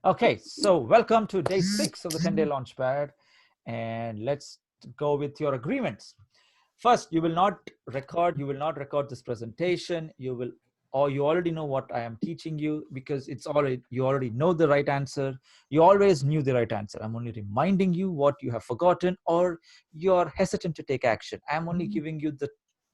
Okay, so welcome to day 6 of the 10-day Launchpad, and let's go with your agreements. First, you will not record this presentation. You already know what I am teaching you because you already know the right answer. You always knew the right answer. I'm only reminding you what you have forgotten or you're hesitant to take action. I'm only giving you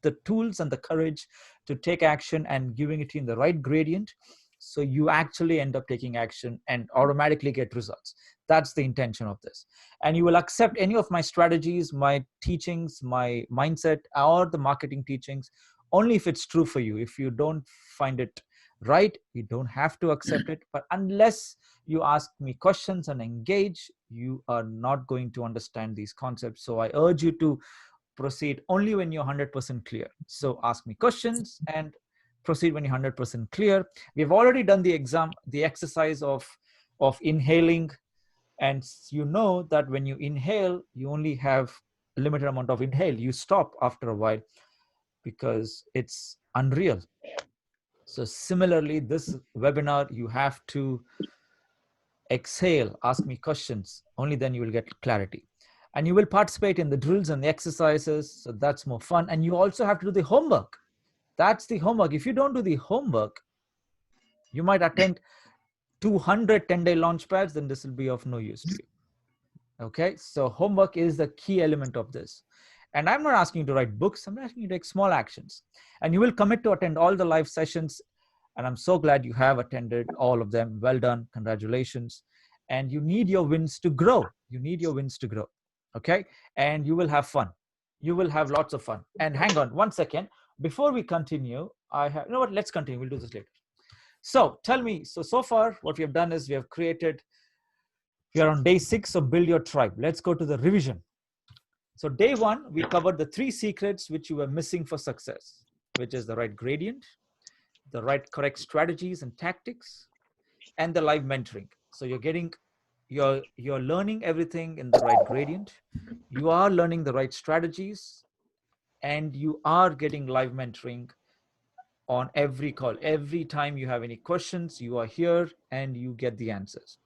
the tools and the courage to take action and giving it in the right gradient, so you actually end up taking action and automatically get results. That's the intention of this. And you will accept any of my strategies, my teachings, my mindset, or the marketing teachings only if it's true for you. If you don't find it right, you don't have to accept it. But unless you ask me questions and engage, you are not going to understand these concepts. So I urge you to proceed only when you're 100% clear. So ask me questions and proceed when you're 100% clear. We've already done the exercise of inhaling, and you know that when you inhale, you only have a limited amount of inhale. You stop after a while because it's unreal. So similarly, this webinar, you have to exhale, ask me questions. Only then you will get clarity. And you will participate in the drills and the exercises. So that's more fun. And you also have to do the homework. That's the homework. If you don't do the homework, you might attend 200 10-day launch pads, then this will be of no use to you. Okay, so homework is the key element of this. And I'm not asking you to write books, I'm asking you to take small actions. And you will commit to attend all the live sessions. And I'm so glad you have attended all of them. Well done, congratulations. And you need your wins to grow. You need your wins to grow. Okay, and you will have fun. You will have lots of fun. And hang on one second. Before we continue, you know what, let's continue. We'll do this later. So tell me, so far what we have done is we are on day 6 of Build Your Tribe. Let's go to the revision. So day 1, we covered the 3 secrets which you were missing for success, which is the right gradient, the right correct strategies and tactics, and the live mentoring. So you're learning everything in the right gradient. You are learning the right strategies, and you are getting live mentoring on every call. Every time you have any questions, you are here and you get the answers.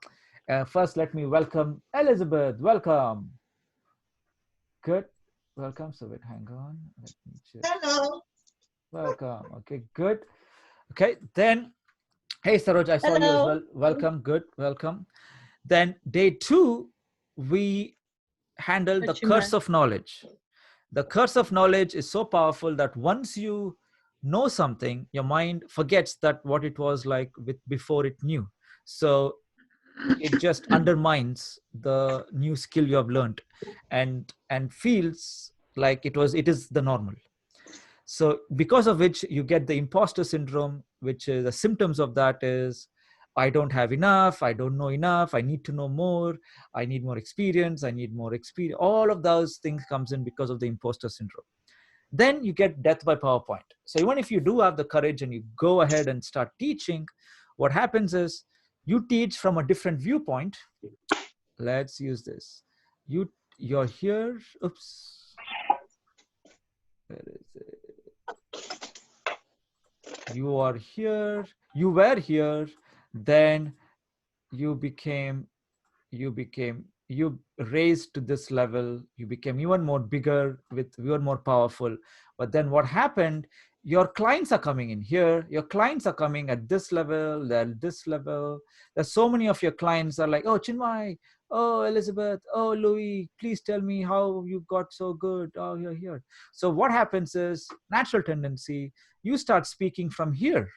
First, let me welcome Elizabeth. Welcome. Good. Welcome. So wait, hang on. Let me just. Hello. Welcome. Okay, good. Okay, then, hey, Saroj, I saw you as Hello. well. Welcome. Good. Welcome. Then day 2, we handle the curse Chinmai. of knowledge. The curse of knowledge is so powerful that once you know something, your mind forgets that what it was like before it knew. So it just undermines the new skill you have learned, and feels like it is the normal. So because of which you get the imposter syndrome, which is the symptoms of that is, I don't have enough, I don't know enough, I need to know more, I need more experience, I need more experience. All of those things comes in because of the imposter syndrome. Then you get death by PowerPoint. So even if you do have the courage and you go ahead and start teaching, what happens is you teach from a different viewpoint. Let's use this. You're here. Oops. Where is it? You are here. You were here. Then you became you raised to this level, you became even more bigger, with even more powerful. But then what happened, your clients are coming in here, your clients are coming at this level, they're at this level. There's so many of your clients are like, oh Chinmai, oh Elizabeth, oh Louis, please tell me how you got so good, oh you're here. So what happens is, natural tendency, you start speaking from here.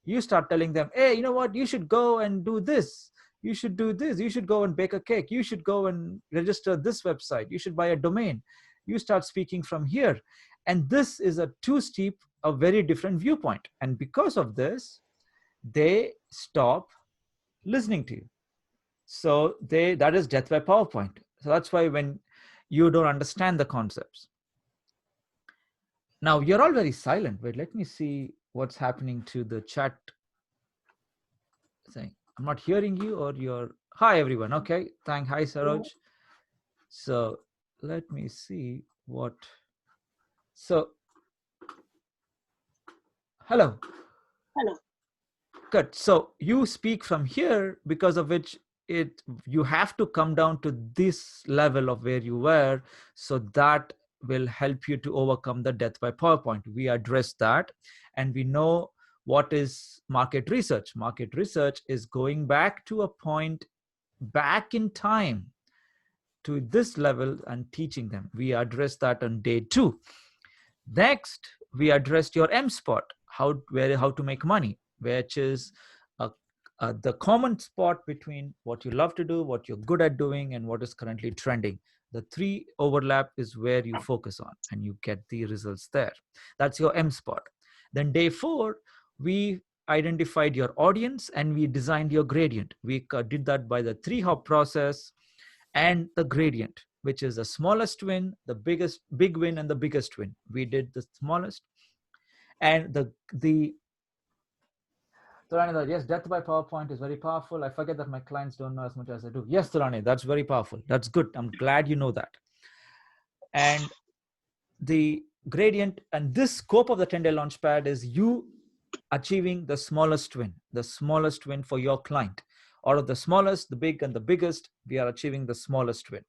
You start telling them, hey, you know what, you should go and do this, you should do this, you should go and bake a cake, you should go and register this website, you should buy a domain. You start speaking from here, and this is a too steep, a very different viewpoint, and because of this they stop listening to you. So that is death by PowerPoint. So that's why when you don't understand the concepts. Now you're all very silent. Wait, let me see what's happening to the chat thing. I'm not hearing you, or you're. Hi everyone. Okay, hi Saroj. So let me see what. So hello. Hello. Good. So you speak from here, because of which you have to come down to this level of where you were. So that will help you to overcome the death by PowerPoint. We address that, and we know what is market research. Market research is going back to a point back in time to this level and teaching them. We address that on day 2. Next, we addressed your M spot, how to make money, which is the common spot between what you love to do, what you're good at doing, and what is currently trending. The 3 overlap is where you focus on, and you get the results there. That's your M spot. Then day 4, we identified your audience and we designed your gradient. We did that by the 3-hop process and the gradient, which is the smallest win, the big win, and the biggest win. We did the smallest. And Tulani, yes, death by PowerPoint is very powerful. I forget that my clients don't know as much as I do. Yes, Tulani, that's very powerful. That's good. I'm glad you know that. And the gradient and this scope of the 10-day Launchpad is you achieving the smallest win for your client. Out of the smallest, the big, and the biggest, we are achieving the smallest win.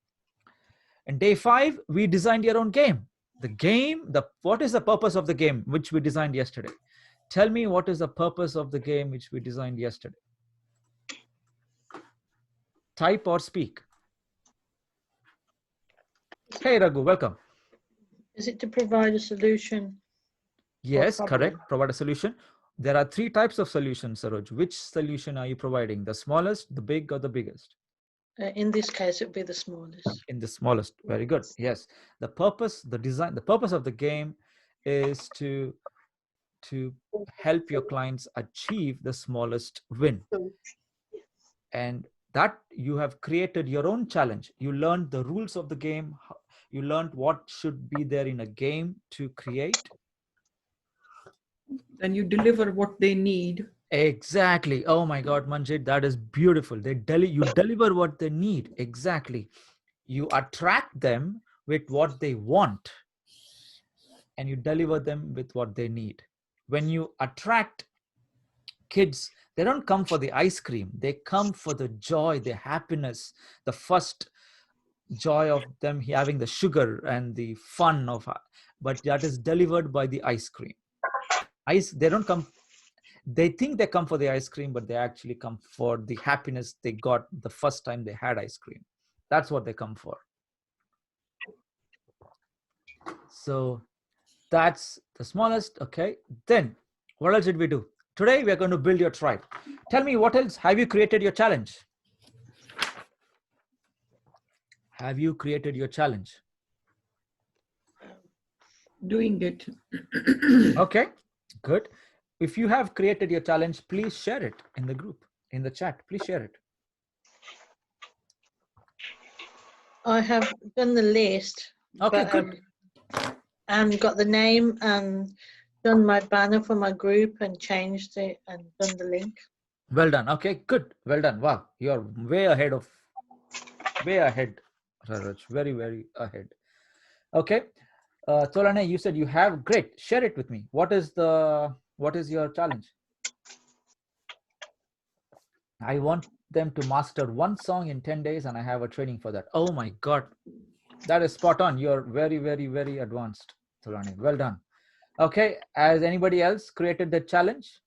And day 5, we designed your own game. The game, what is the purpose of the game which we designed yesterday? Tell me, what is the purpose of the game which we designed yesterday? Type or speak. Hey, Raghu, welcome. Is it to provide a solution? Yes, correct. Provide a solution. There are 3 types of solutions, Saroj. Which solution are you providing? The smallest, the big, or the biggest? In this case, it would be the smallest. In the smallest. Very good. Yes. The purpose, the purpose of the game is to help your clients achieve the smallest win. And that you have created your own challenge. You learned the rules of the game. You learned what should be there in a game to create. And you deliver what they need. Exactly. Oh my God, Manjit, that is beautiful. You deliver what they need. Exactly. You attract them with what they want, and you deliver them with what they need. When you attract kids, they don't come for the ice cream. They come for the joy, the happiness, the first joy of them having the sugar and the fun of, but that is delivered by the ice cream. They don't come. They think they come for the ice cream, but they actually come for the happiness they got the first time they had ice cream. That's what they come for. So that's the smallest. Okay. Then what else did we do? Today we are going to build your tribe. Tell me, what else have you created your challenge? Have you created your challenge? Doing it. Okay, good. If you have created your challenge, please share it in the group, in the chat. Please share it. I have done the list. Okay, good. And got the name and done my banner for my group and changed it and done the link. Well done. Okay, good. Well done. Wow, you're way ahead, Raraj. Very, very ahead. Okay. Tolane, you said you have. Great. Share it with me. What is your challenge? I want them to master one song in 10 days, and I have a training for that. Oh my God. That is spot on. You're very, very, very advanced, Tolane. Well done. Okay. Has anybody else created the challenge?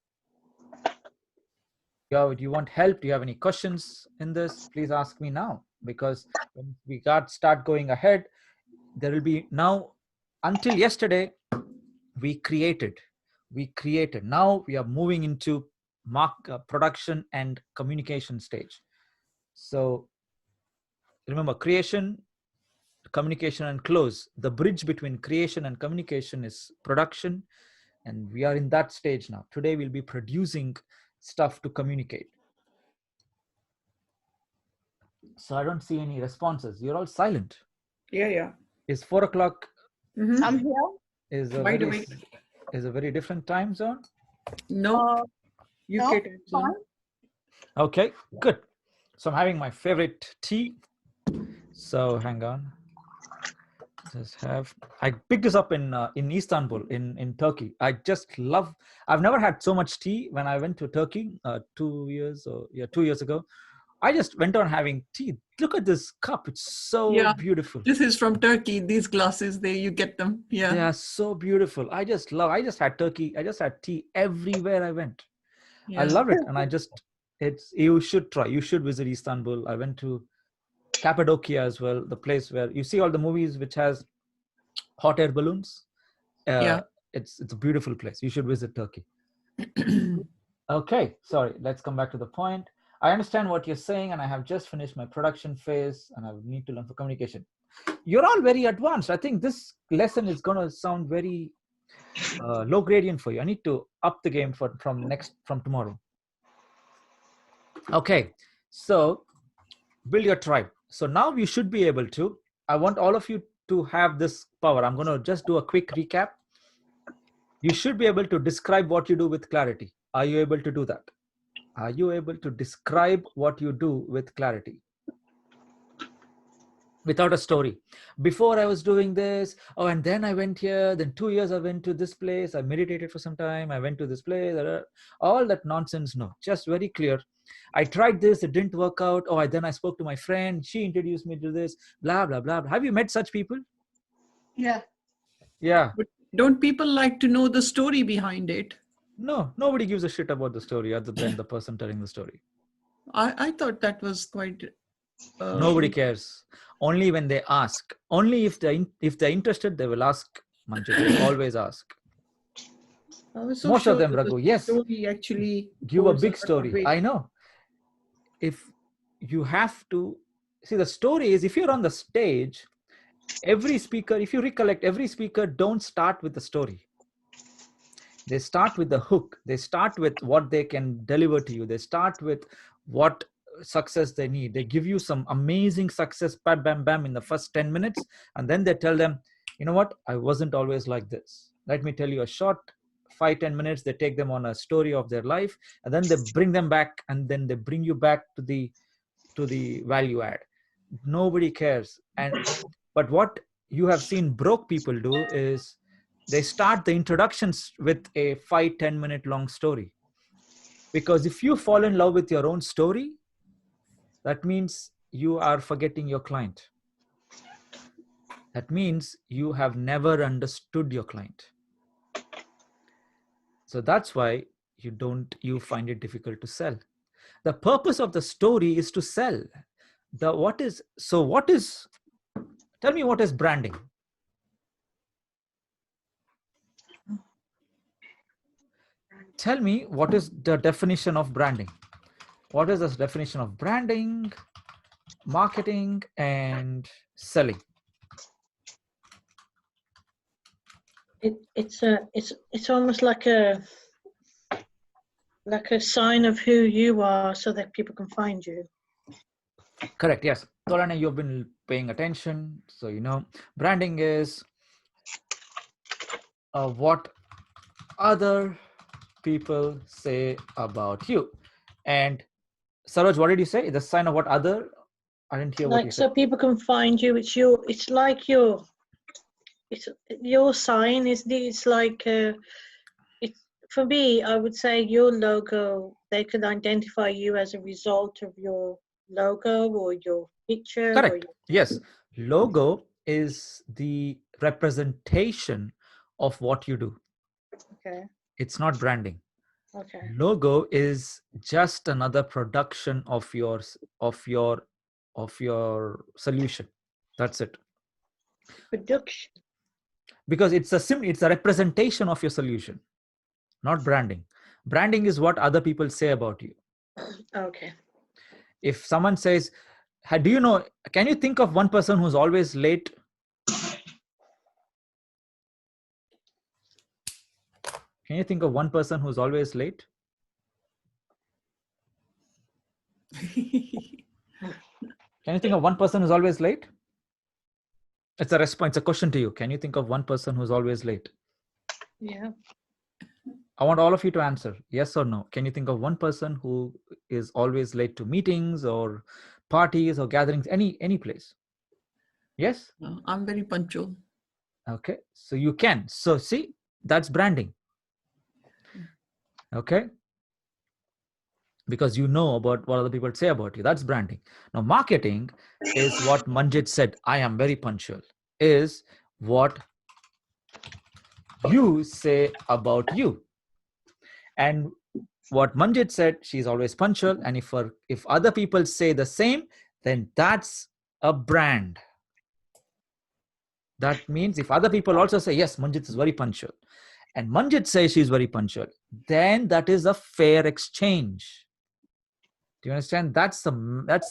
Do you want help? Do you have any questions in this? Please ask me now, because when we start going ahead, there will be now, until yesterday, we created. Now we are moving into production and communication stage. So remember, creation, communication, and close. The bridge between creation and communication is production, and we are in that stage now. Today we'll be producing stuff to communicate. So I don't see any responses. You're all silent. Yeah. Is 4 o'clock? I'm here. Is a very different time zone? No, UK time zone. Okay, good. So I'm having my favorite tea. So hang on. Just have I picked this up in Istanbul in Turkey. I just love. I've never had so much tea when I went to Turkey 2 years ago. I just went on having tea. Look at this cup; it's so Yeah, beautiful. this is from Turkey. These glasses, there you get them. They Yeah, are so beautiful. I just love. I just had turkey. I just had tea everywhere I went. I yeah, love it, and it's. You should try. You should visit Istanbul. I went to Cappadocia as well, the place where you see all the movies which has hot air balloons. Uh, yeah. it's a beautiful place. You should visit Turkey. Okay, sorry. Let's come back to the point. I understand what you're saying, and I have just finished my production phase, and I need to learn for communication. You're all very advanced. I think this lesson is going to sound very low gradient for you. I need to up the game from tomorrow. Okay, so build your tribe. So now you should be able to. I want all of you to have this power. I'm going to just do a quick recap. You should be able to describe what you do with clarity. Are you able to do that? Are you able to describe what you do with clarity? Without a story. Before I was doing this, oh, and then I went here, then 2 years I went to this place, I meditated for some time, I went to this place, all that nonsense. No, just very clear. I tried this, it didn't work out. Oh, then I spoke to my friend, she introduced me to this, blah, blah, blah. Have you met such people? Yeah. Yeah. But don't people like to know the story behind it? No, nobody gives a shit about the story other than the person telling the story. I thought that was quite. Nobody cares. Only when they ask. Only if they're interested, they will ask. Manju, they always ask. I was so Most sure of them, that the Raghu, yes. story actually Give a holds big lot of story. weight. I know. If you have to see, the story is, if you're on the stage, every speaker, if you recollect, every speaker don't start with the story. They start with the hook. They start with what they can deliver to you. They start with what success they need. They give you some amazing success, bam, bam, bam, in the first 10 minutes. And then they tell them, you know what? I wasn't always like this. Let me tell you a short 5-10 minutes. They take them on a story of their life, and then they bring them back, and then they bring you back to the value add. Nobody cares. But what you have seen broke people do is they start the introductions with a 5-10 minute long story. Because if you fall in love with your own story, that means you are forgetting your client. That means you have never understood your client. So that's why you find it difficult to sell. The purpose of the story is to sell. Tell me, what is branding? Tell me, what is the definition of branding? What is the definition of branding, marketing, and selling? It's almost like a sign of who you are, so that people can find you. Correct. Yes, Tolana, you've been paying attention, so you know branding is what other people say about you. And Saroj, what did you say? The sign of what other? I didn't hear what you Like, said. so people can find you. It's like your sign, isn't it? It's like it's, for me, I would say your logo, they can identify you as a result of your logo or your picture. Correct. Yes. Logo is the representation of what you do. Okay. It's not branding. Okay. Logo is just another production of your solution. That's it. Production. Because it's a representation of your solution, not branding. Branding is what other people say about you. Okay. If someone says, do you know, can you think of one person who's always late? Can you think of one person who's always late? Can you think of one person who's always late? It's a response. It's a question to you. Can you think of one person who's always late? Yeah. I want all of you to answer yes or no. Can you think of one person who is always late to meetings or parties or gatherings, any place? Yes. I'm very punctual. Okay. So you can. So see, that's branding. Okay. Because you know about what other people say about you. That's branding. Now, marketing is what Manjit said. I am very punctual. Is what you say about you. And what Manjit said, she's always punctual. And if other people say the same, then that's a brand. That means if other people also say, yes, Manjit is very punctual, and Manjit says she's very punctual, then that is a fair exchange. Do you understand? That's the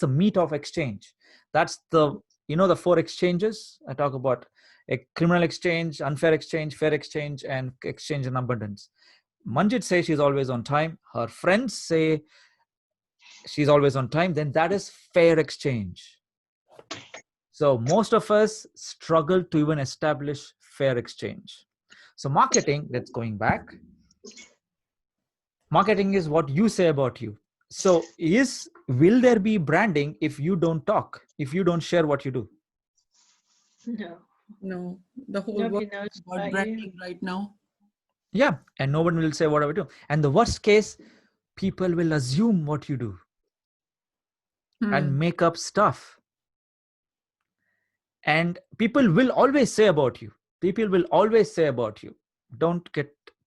meat of exchange. That's the the four exchanges I talk about: a criminal exchange, unfair exchange, fair exchange, and exchange in abundance. Manjit says she's always on time. Her friends say she's always on time. Then that is fair exchange. So most of us struggle to even establish fair exchange. So marketing, that's going back. Marketing is what you say about you. So will there be branding if you don't talk, if you don't share what you do? No, No, the whole world nobody knows is about about you. branding right now. Yeah, and no one will say what I do. And the worst case, people will assume what you do and make up stuff. And people will always say about you. People will always say about you.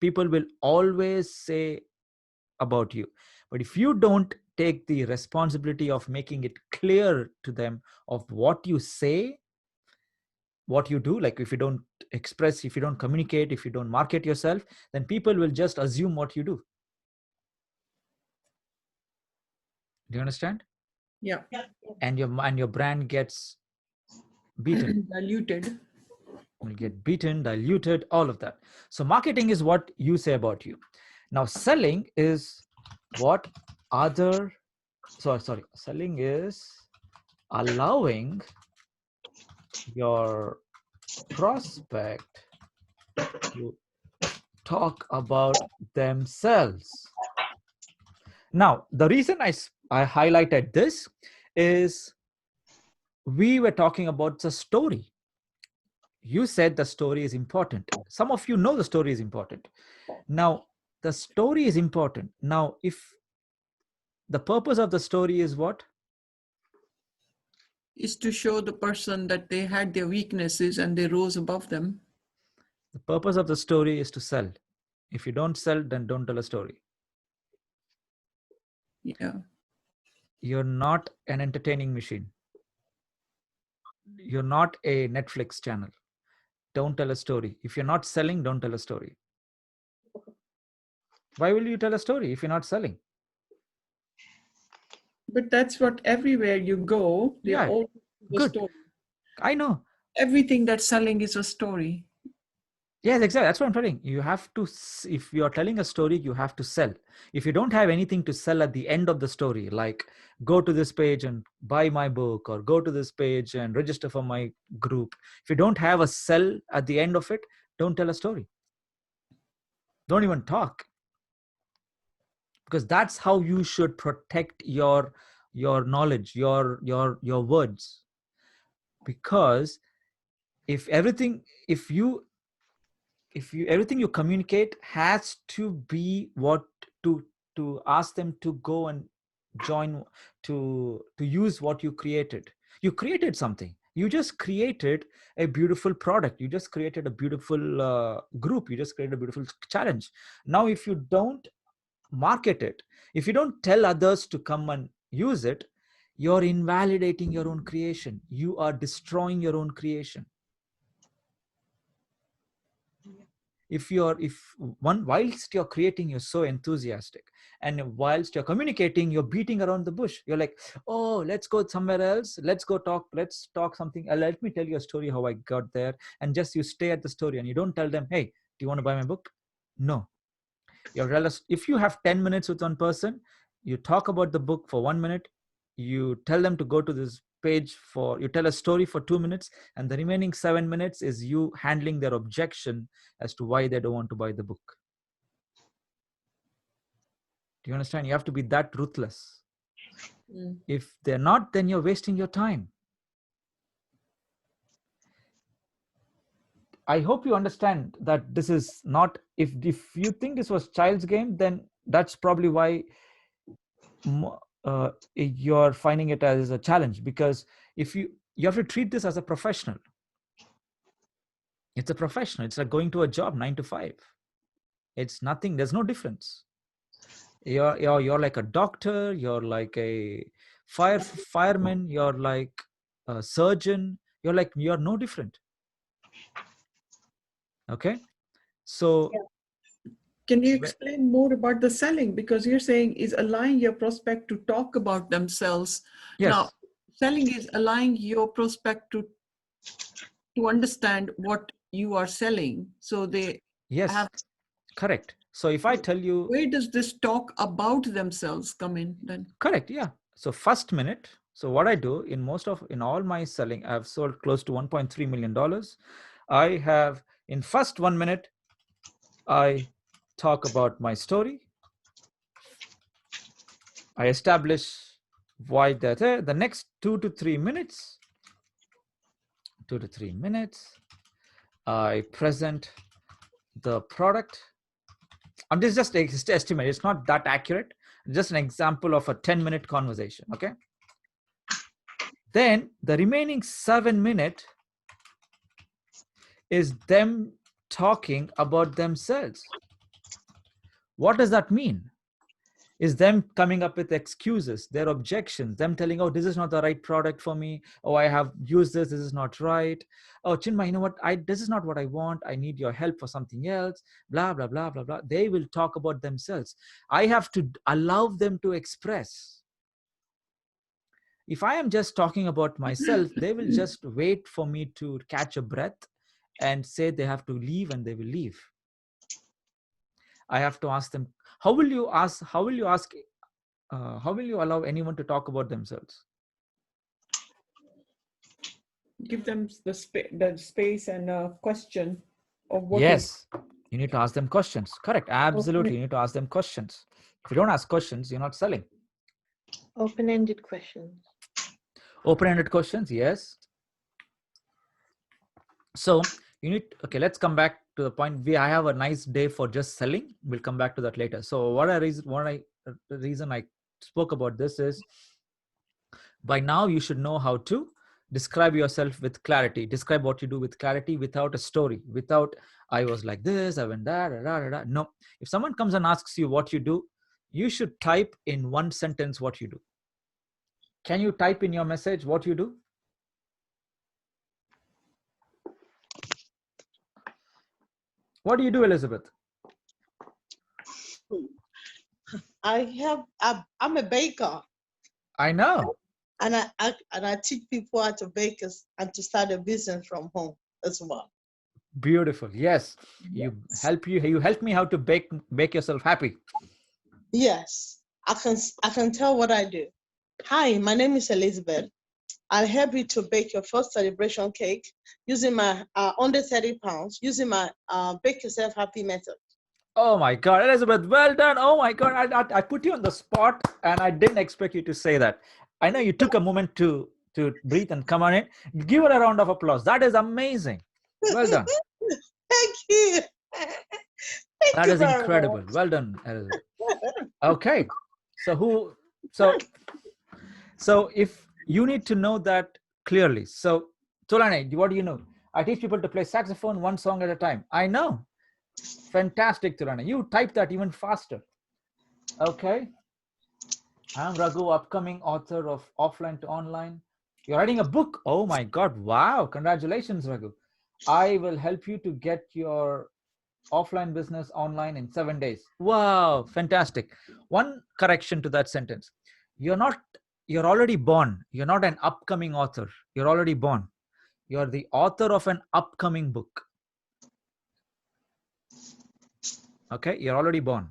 People will always say about you. But if you don't take the responsibility of making it clear to them of what you say, what you do, like if you don't express, if you don't communicate, if you don't market yourself, then people will just assume what you do. Do you understand? Yeah. And your brand gets beaten. Diluted. Will get beaten, diluted, all of that. So marketing is what you say about you. Now selling is what other sorry selling is allowing your prospect to talk about themselves. Now the reason I highlighted this is we were talking about the story. You said the story is important. Some of you know the story is important. Now the story is important. Now if the purpose of the story is what? Is to show the person that they had their weaknesses and they rose above them. The purpose of the story is to sell. If you don't sell, then don't tell a story. Yeah. You're not an entertaining machine. You're not a Netflix channel. Don't tell a story. If you're not selling, don't tell a story. Why will you tell a story if you're not selling? But that's what everywhere you go, they're Yeah, all the good. story. I know. Everything that's selling is a story. Yes, exactly. That's what I'm telling. You have to, if you're telling a story, you have to sell. If you don't have anything to sell at the end of the story, like go to this page and buy my book, or go to this page and register for my group. If you don't have a sell at the end of it, don't tell a story. Don't even talk. Because that's how you should protect your knowledge, your words. Because if everything everything you communicate has to be what to ask them to go and join, to use what you created something. You just created a beautiful product. You just created a beautiful group. You just created a beautiful challenge. Now if you don't market it, if you don't tell others to come and use it, you're invalidating your own creation. You are destroying your own creation. Whilst you're creating, you're so enthusiastic, and whilst you're communicating, you're beating around the bush. You're like, oh, let's go somewhere else, let's talk something, let me tell you a story how I got there. And just you stay at the story and you don't tell them, hey, do you want to buy my book? No. If you have 10 minutes with one person, you talk about the book for 1 minute, you tell them to go to this page, you tell a story for 2 minutes, and the remaining 7 minutes is you handling their objection as to why they don't want to buy the book. Do you understand? You have to be that ruthless. If they're not, then you're wasting your time. I hope you understand that this is not, if you think this was child's game, then that's probably why you're finding it as a challenge, because if you have to treat this as a professional. It's a professional. It's like going to a job 9 to 5. It's nothing. There's no difference. You're like a doctor. You're like a fireman. You're like a surgeon. You're no different. Okay. So can you explain more about the selling? Because you're saying is allowing your prospect to talk about themselves. yes. Now, selling is allowing your prospect to understand what you are selling. So they Yes. have. Correct. So if I tell you, where does this talk about themselves come in then? Correct. Yeah. So first minute. So what I do in all my selling, I've sold close to $1.3 million. I have, in first 1 minute, I talk about my story. I establish why that. The next 2 to 3 minutes, I present the product. I'm just estimate. It's not that accurate. Just an example of a 10-minute conversation. Okay. Then the remaining 7 minutes is them talking about themselves. What does that mean? Is them coming up with excuses, their objections, them telling, oh, this is not the right product for me. Oh, I have used this is not right. Oh, Chinmai, you know what? This is not what I want. I need your help for something else. Blah, blah, blah, blah, blah. They will talk about themselves. I have to allow them to express. If I am just talking about myself, they will just wait for me to catch a breath and say they have to leave, and they will leave. I have to ask them, how will you allow anyone to talk about themselves? Give them the space and a question of what. Yes, you need to ask them questions. Correct. Absolutely. You need to ask them questions. If you don't ask questions, you're not selling. Open-ended questions. Open-ended questions, yes. So you need, okay, let's come back to the point. I have a nice day for just selling. We'll come back to that later. So the reason I spoke about this is, by now you should know how to describe yourself with clarity. Describe what you do with clarity, without a story, without I was like this, I went that. No. If someone comes and asks you what you do, you should type in one sentence what you do. Can you type in your message what you do? What do you do, Elizabeth? I'm a baker. I know. And I teach people how to bake and to start a business from home as well. Beautiful. Yes. You help me how to make yourself happy. Yes. I can tell what I do. Hi, my name is Elizabeth. I'll help you to bake your first celebration cake using my under 30 pounds, using my bake yourself happy method. Oh my God, Elizabeth, well done. Oh my God, I put you on the spot, and I didn't expect you to say that. I know you took a moment to breathe and come on in. Give her a round of applause. That is amazing. Well done. Thank you. That is incredible. Well done, Elizabeth. Okay. So if you need to know that clearly. So Tolane, what do you know? I teach people to play saxophone one song at a time. I know. Fantastic, Tulane. You type that even faster. Okay. I'm Raghu, upcoming author of Offline to Online. You're writing a book. Oh my God. Wow. Congratulations, Raghu. I will help you to get your offline business online in 7 days. Wow. Fantastic. One correction to that sentence. You're already born. You're not an upcoming author. You're already born. You're the author of an upcoming book. Okay, you're already born.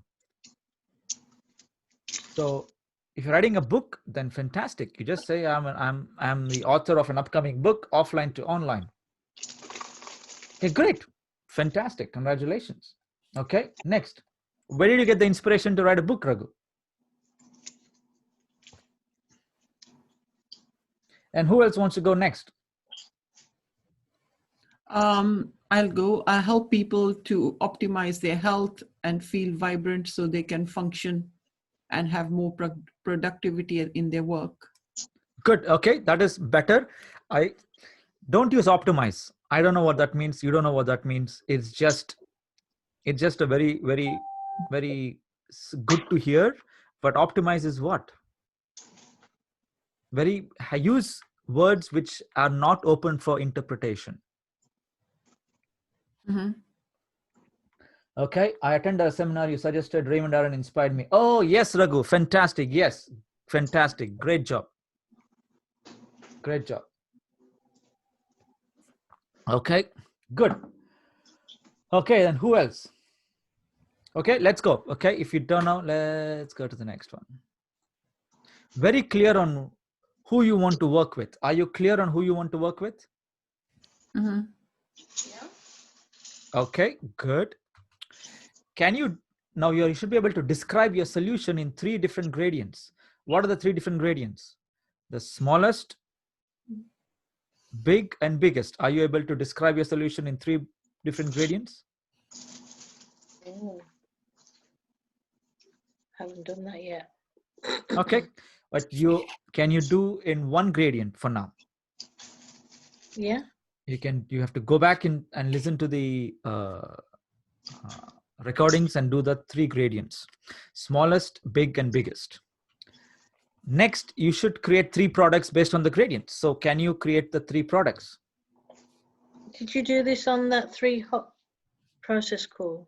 So if you're writing a book, then fantastic. You just say I'm the author of an upcoming book, offline to online. Okay, great. Fantastic. Congratulations. Okay, next. Where did you get the inspiration to write a book, Raghu? And who else wants to go next? I'll go. I help people to optimize their health and feel vibrant so they can function and have more productivity in their work. Good. Okay, that is better. I don't use optimize. I don't know what that means. You don't know what that means. It's just a very, very, very good to hear. But optimize is what? Use words which are not open for interpretation. Mm-hmm. Okay, I attended a seminar. You suggested Raymond Aaron inspired me. Oh, yes, Raghu. Fantastic. Yes, fantastic. Great job. Great job. Okay, good. Okay, then who else? Okay, let's go. Okay, if you don't know, let's go to the next one. Very clear on who you want to work with. Are you clear on who you want to work with? Mm-hmm. Okay, good. Can you, now you should be able to describe your solution in 3 different gradients. What are the 3 different gradients? The smallest, big, and biggest. Are you able to describe your solution in 3 different gradients? Haven't done that yet. Okay, but can you do in 1 gradient for now? Yeah. You have to go back and listen to the recordings and do the 3 gradients: smallest, big, and biggest. Next, you should create 3 products based on the gradients. So can you create the 3 products? Did you do this on that 3 hot process call?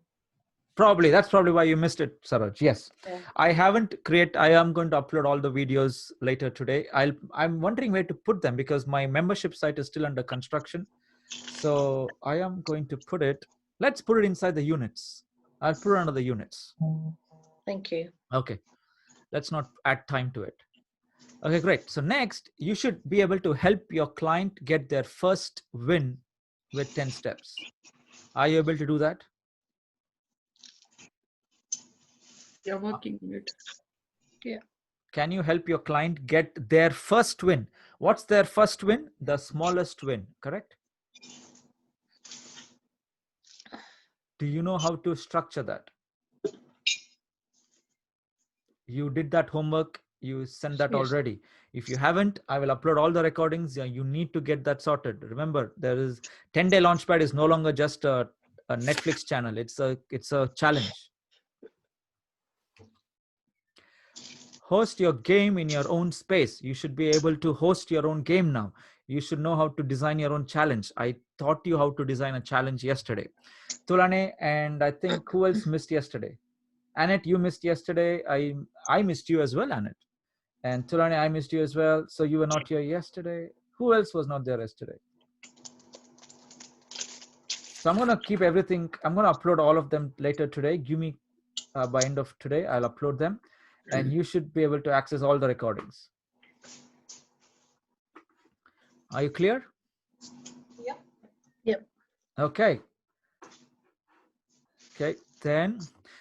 Probably. That's probably why you missed it, Saroj. Yes. Yeah. I am going to upload all the videos later today. I'm wondering where to put them because my membership site is still under construction. So I am going to put it, let's put it inside the units. I'll put it under the units. Thank you. Okay. Let's not add time to it. Okay, great. So next, you should be able to help your client get their first win with 10 steps. Are you able to do that? You're working on it. Yeah. Can you help your client get their first win? What's their first win? The smallest win, correct? Do you know how to structure that? You did that homework, you sent that Yes. already. If you haven't, I will upload all the recordings. You need to get that sorted. Remember, there is 10-day Launchpad is no longer just a Netflix channel. It's a challenge. Host your game in your own space. You should be able to host your own game now. You should know how to design your own challenge. I taught you how to design a challenge yesterday. Tulane, and I think who else missed yesterday? Annette, you missed yesterday. I missed you as well, Annette. And Tulane, I missed you as well. So you were not here yesterday. Who else was not there yesterday? So I'm going to keep everything. I'm going to upload all of them later today. Give me by end of today, I'll upload them. And you should be able to access all the recordings. Are you clear? Yep. Yep. Okay. Okay. Then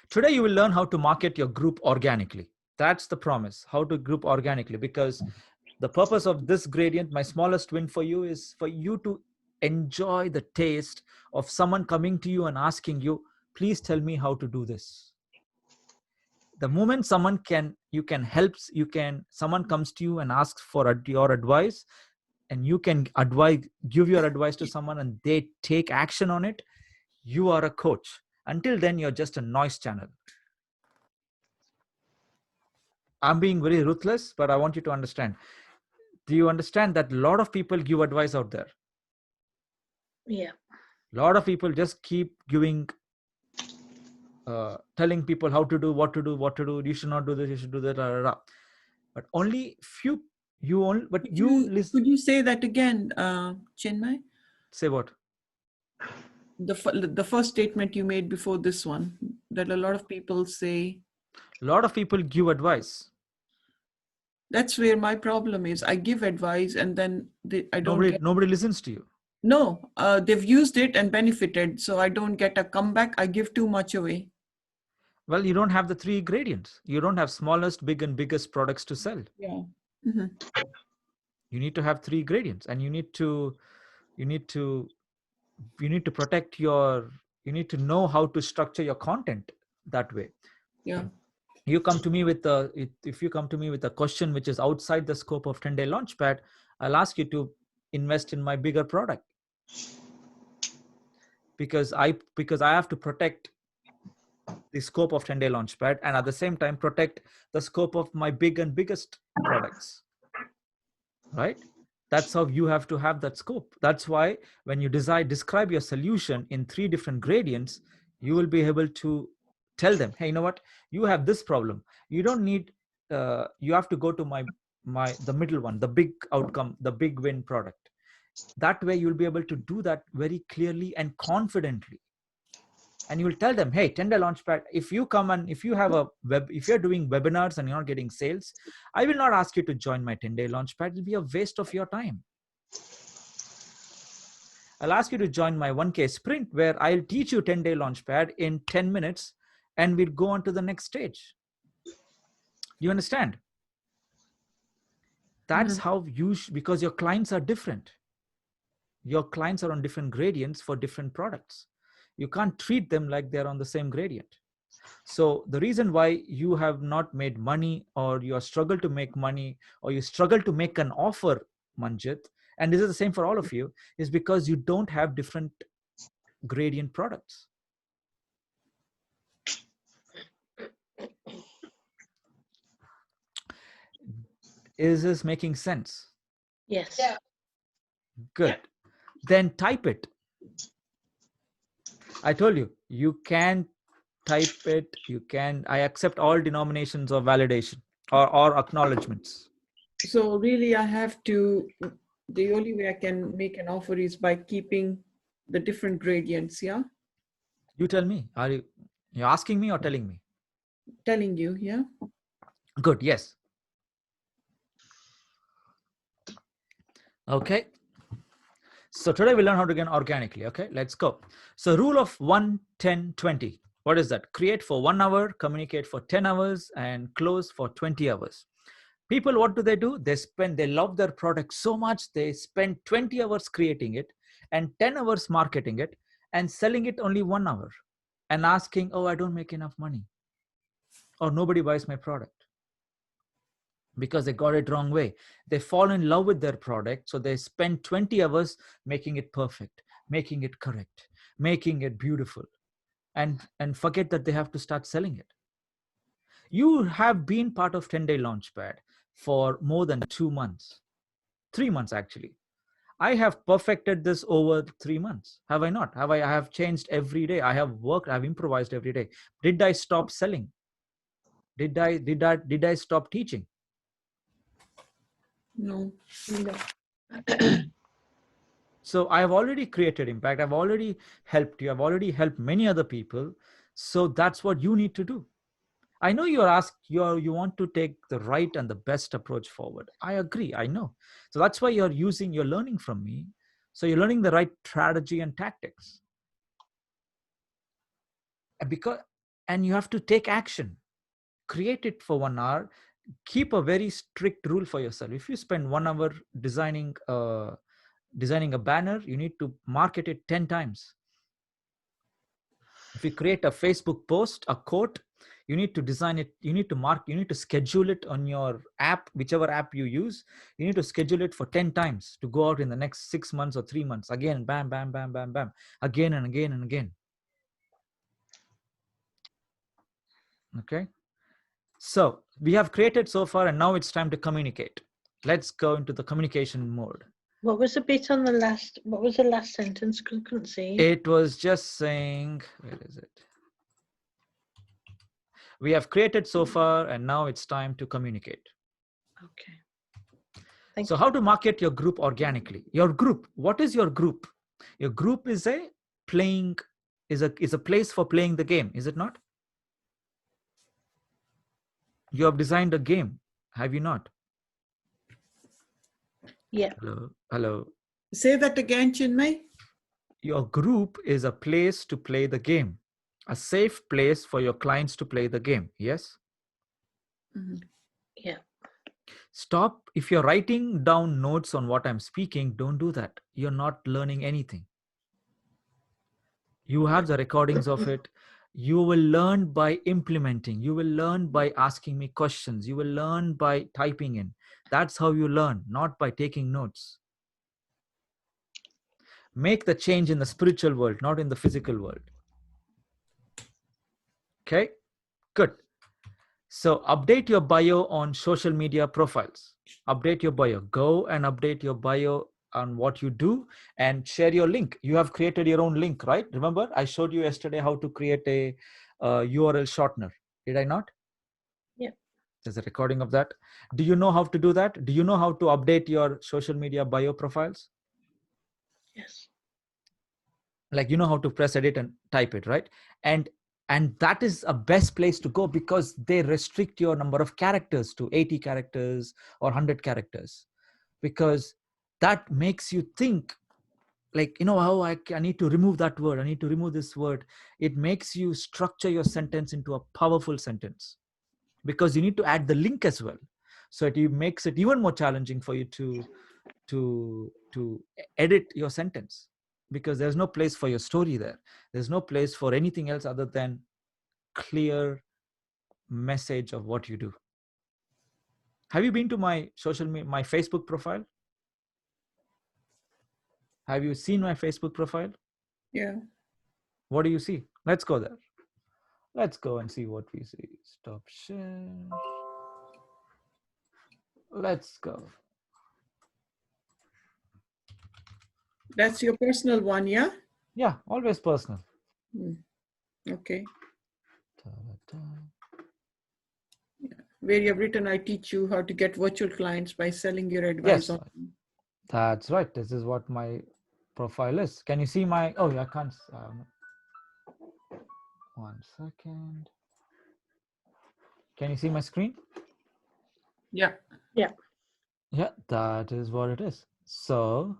today you will learn how to market your group organically. That's the promise, how to group organically, because the purpose of this gradient, my smallest win for you, is for you to enjoy the taste of someone coming to you and asking you, please tell me how to do this. The moment someone someone comes to you and asks for your advice, and you can give your advice to someone and they take action on it, you are a coach. Until then, you're just a noise channel. I'm being very ruthless, but I want you to understand. Do you understand that a lot of people give advice out there? Yeah. A lot of people just keep giving telling people how to do, what to do. You should not do this, you should do that, rah, rah, rah. But only few listen. Could you say that again, Chinmay? Say what? The first statement you made before this one, that a lot of people say. A lot of people give advice. That's where my problem is. I give advice and then Nobody listens to you. No, they've used it and benefited. So I don't get a comeback. I give too much away. Well, you don't have the 3 gradients. You don't have smallest, big, and biggest products to sell. Yeah. Mm-hmm. You need to have 3 gradients, and you need to you need to protect your, you need to know how to structure your content that way. Yeah. You come to me with a, if you come to me with a question which is outside the scope of 10-day Launchpad, I'll ask you to invest in my bigger product, because I have to protect the scope of 10-day Launchpad, and at the same time protect the scope of my big and biggest products, right? That's how you have to have that scope. That's why when you describe your solution in 3 different gradients, you will be able to tell them, hey, you know what, you have this problem, you don't need, you have to go to the middle one, the big outcome, the big win product. That way you'll be able to do that very clearly and confidently. And you will tell them, hey, 10-day Launchpad, if you come and if you have a if you're doing webinars and you're not getting sales, I will not ask you to join my 10-day Launchpad. It'll be a waste of your time. I'll ask you to join my 1K sprint, where I'll teach you 10-day Launchpad in 10 minutes, and we'll go on to the next stage. You understand? That's how you, because your clients are different. Your clients are on different gradients for different products. You can't treat them like they're on the same gradient. So the reason why you have not made money, or you struggle to make money, or you struggle to make an offer, Manjit, and this is the same for all of you, is because you don't have different gradient products. Is this making sense? Yes. Yeah. Good. Then type it. I told you, you can type it. You can, I accept all denominations of validation or acknowledgements. So really I have to, the only way I can make an offer is by keeping the different gradients, yeah? You tell me, are you asking me or telling me? Telling you, yeah? Good, yes. Okay. So today we learn how to get organically. Okay, let's go. So rule of 1, 10, 20. What is that? Create for 1 hour, communicate for 10 hours, and close for 20 hours. People, what do? They love their product so much, they spend 20 hours creating it and 10 hours marketing it and selling it only 1 hour and asking, oh, I don't make enough money, or nobody buys my product, because they got it wrong way. They fall in love with their product, so they spend 20 hours making it perfect, making it correct, making it beautiful, and forget that they have to start selling it. You have been part of 10-day Launchpad for more than 2 months, 3 months actually. I have perfected this over 3 months. Have I not? I have changed every day. I have worked, I have improvised every day. Did I stop selling? Did I stop teaching? No. So I have already created impact. I've already helped you. I've already helped many other people. So that's what you need to do. I know you want to take the right and the best approach forward. I agree. I know. So that's why you're learning from me. So you're learning the right strategy and tactics. And you have to take action. Create it for 1 hour. Keep a very strict rule for yourself. If you spend 1 hour designing a banner, you need to market it 10 times. If you create a Facebook post, a quote, you need to design it, you need to schedule it on your app, whichever app you use. You need to schedule it for 10 times to go out in the next 6 months or 3 months. Again, bam, bam, bam, bam, bam, again and again and again. Okay. So we have created so far, and now it's time to communicate. Let's go into the communication mode. What was the bit on the last? What was the last sentence? Couldn't see. It was just saying, where is it? We have created so far, and now it's time to communicate. Okay. Thank So you. how to market your group organically? Your group. What is your group? Your group is a place for playing the game, is it not? You have designed a game, have you not? Yeah. Hello. Say that again, Chinmay. Your group is a place to play the game, a safe place for your clients to play the game. Yes. Yeah. Stop. If you're writing down notes on what I'm speaking, don't do that. You're not learning anything. You have the recordings of it. You will learn by implementing. You will learn by asking me questions. You will learn by typing in. That's how you learn, not by taking notes. Make the change in the spiritual world, not in the physical world. Okay, good. So update your bio on social media profiles. Update your bio. Go and update your bio on what you do and share your link. You have created your own link, right? Remember, I showed you yesterday how to create a URL shortener. Did I not? Yeah. There's a recording of that. Do you know how to do that? Do you know how to update your social media bio profiles? Yes. Like, you know how to press edit and type it, right? And that is a best place to go, because they restrict your number of characters to 80 characters or 100 characters, because that makes you think like, how I need to remove that word, I need to remove this word. It makes you structure your sentence into a powerful sentence, because you need to add the link as well. So it makes it even more challenging for you to edit your sentence, because there's no place for your story there. There's no place for anything else other than clear message of what you do. Have you been to my my Facebook profile? Have you seen my Facebook profile? Yeah. What do you see? Let's go there. Let's go and see what we see. Stop share. Let's go. That's your personal one, yeah? Yeah, always personal. Okay. Ta-da. Where you have written, I teach you how to get virtual clients by selling your advice Yes, on. that's right. This is what my profile is. Can you see my, oh, I can't, 1 second. Can you see my screen? Yeah. Yeah. Yeah, that is what it is. So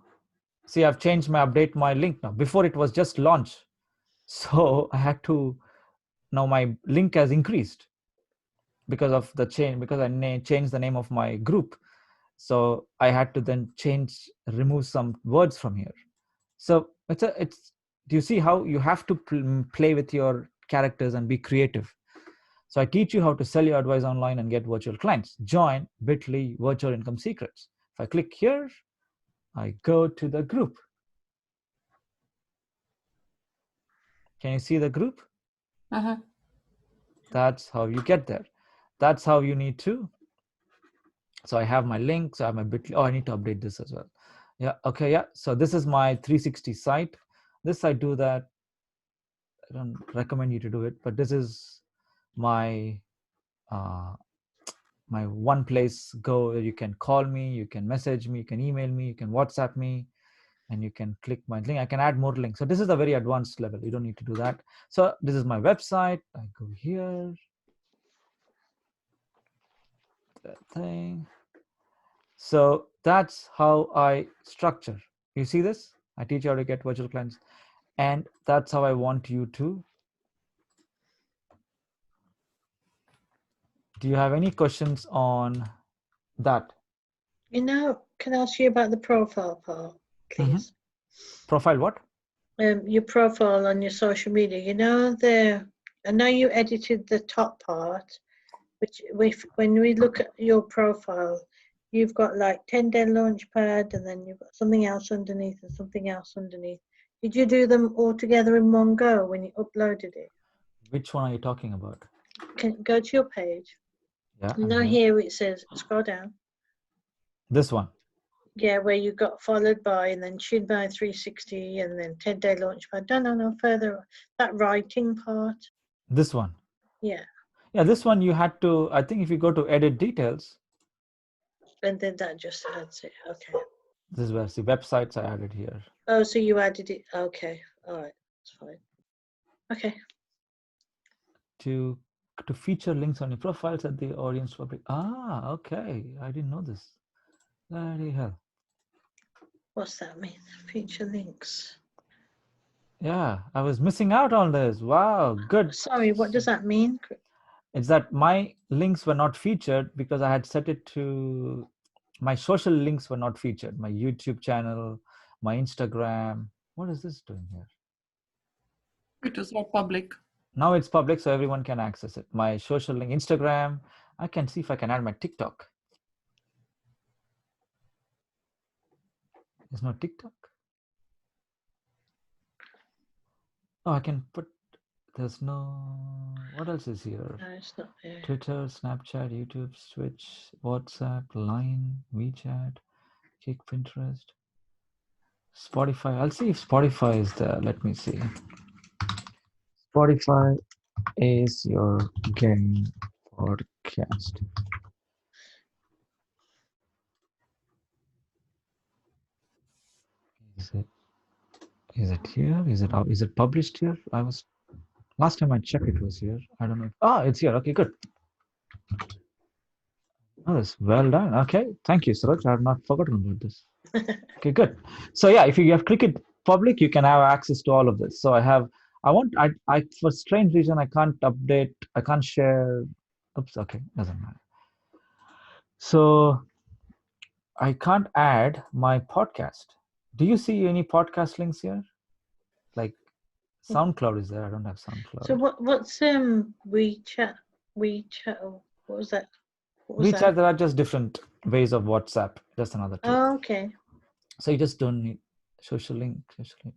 see, I've changed update my link now. Before it was just launch. So I had to, now my link has increased because of the change, because I changed the name of my group. So I had to then remove some words from here. So do you see how you have to play with your characters and be creative? So I teach you how to sell your advice online and get virtual clients. Join bit.ly virtual income secrets. If I click here, I go to the group. Can you see the group? Uh-huh. That's how you get there. That's how you need to. So I have my link. So I have my bit.ly. Oh, I need to update this as well. Yeah. Okay. Yeah. So this is my 360 site. This I do that. I don't recommend you to do it, but this is my my one place go where you can call me, you can message me, you can email me, you can WhatsApp me, and you can click my link. I can add more links. So this is a very advanced level. You don't need to do that. So this is my website. I go here. That thing. So that's how I structure. You see this? I teach you how to get virtual clients. And that's how I want you to. Do you have any questions on that? Can I ask you about the profile part, please? Profile what? Your profile on your social media. I know you edited the top part, which when we look at your profile, you've got like 10-day launchpad, and then you've got something else underneath and something else underneath. Did you do them all together in one go when you uploaded it? Which one are you talking about? Can go to your page. Yeah. Now here it says, scroll down. This one. Yeah, where you got followed by, and then Chinmai 360, and then 10-day launchpad. No, further. That writing part. This one. Yeah. Yeah, this one you had to, I think if you go to edit details. And then that just adds it. Okay. This is where the websites I added here. Oh, so you added it. Okay. All right. That's fine. Okay. To feature links on your profiles at the audience public. Ah, okay. I didn't know this. Bloody hell. What's that mean? Feature links. Yeah, I was missing out on this. Wow, good. Sorry, what does that mean? It's that my links were not featured because I had set it to, my social links were not featured. My YouTube channel, my Instagram. What is this doing here? It is all public. Now it's public, so everyone can access it. My social link, Instagram. I can see if I can add my TikTok. There's no TikTok. Oh, I can put. There's no. What else is here? No, it's not there. Twitter, Snapchat, YouTube, Twitch, WhatsApp, Line, WeChat, Kick, Pinterest, Spotify. I'll see if Spotify is there. Let me see. Spotify is your game podcast. Is it here? Is it published here? I was last time I checked it was here. I don't know. Ah, it's here. Okay, good. Oh, that's well done. Okay, thank you, Suraj. I have not forgotten about this. Okay, good. So yeah, if you have click it public, you can have access to all of this. So I for strange reason I can't update. I can't share. Oops. Okay, doesn't matter. So I can't add my podcast. Do you see any podcast links here? Like SoundCloud is there. I don't have SoundCloud. So what's WeChat? Oh, what was that? What was WeChat, that? there are just different ways of WhatsApp. Just another tool. Oh, okay. So you just don't need social link.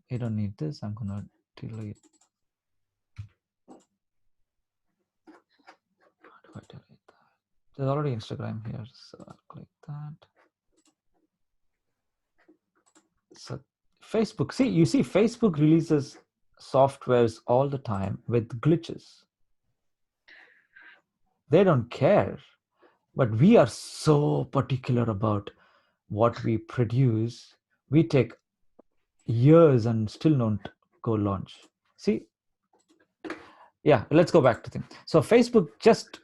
You don't need this. I'm gonna delete. How do I delete that? There's already Instagram here, so I'll click that. So Facebook. See, you see, Facebook releases softwares all the time with glitches. They don't care, but we are so particular about what we produce. We take years and still don't go launch. See, yeah, let's go back to things. So Facebook just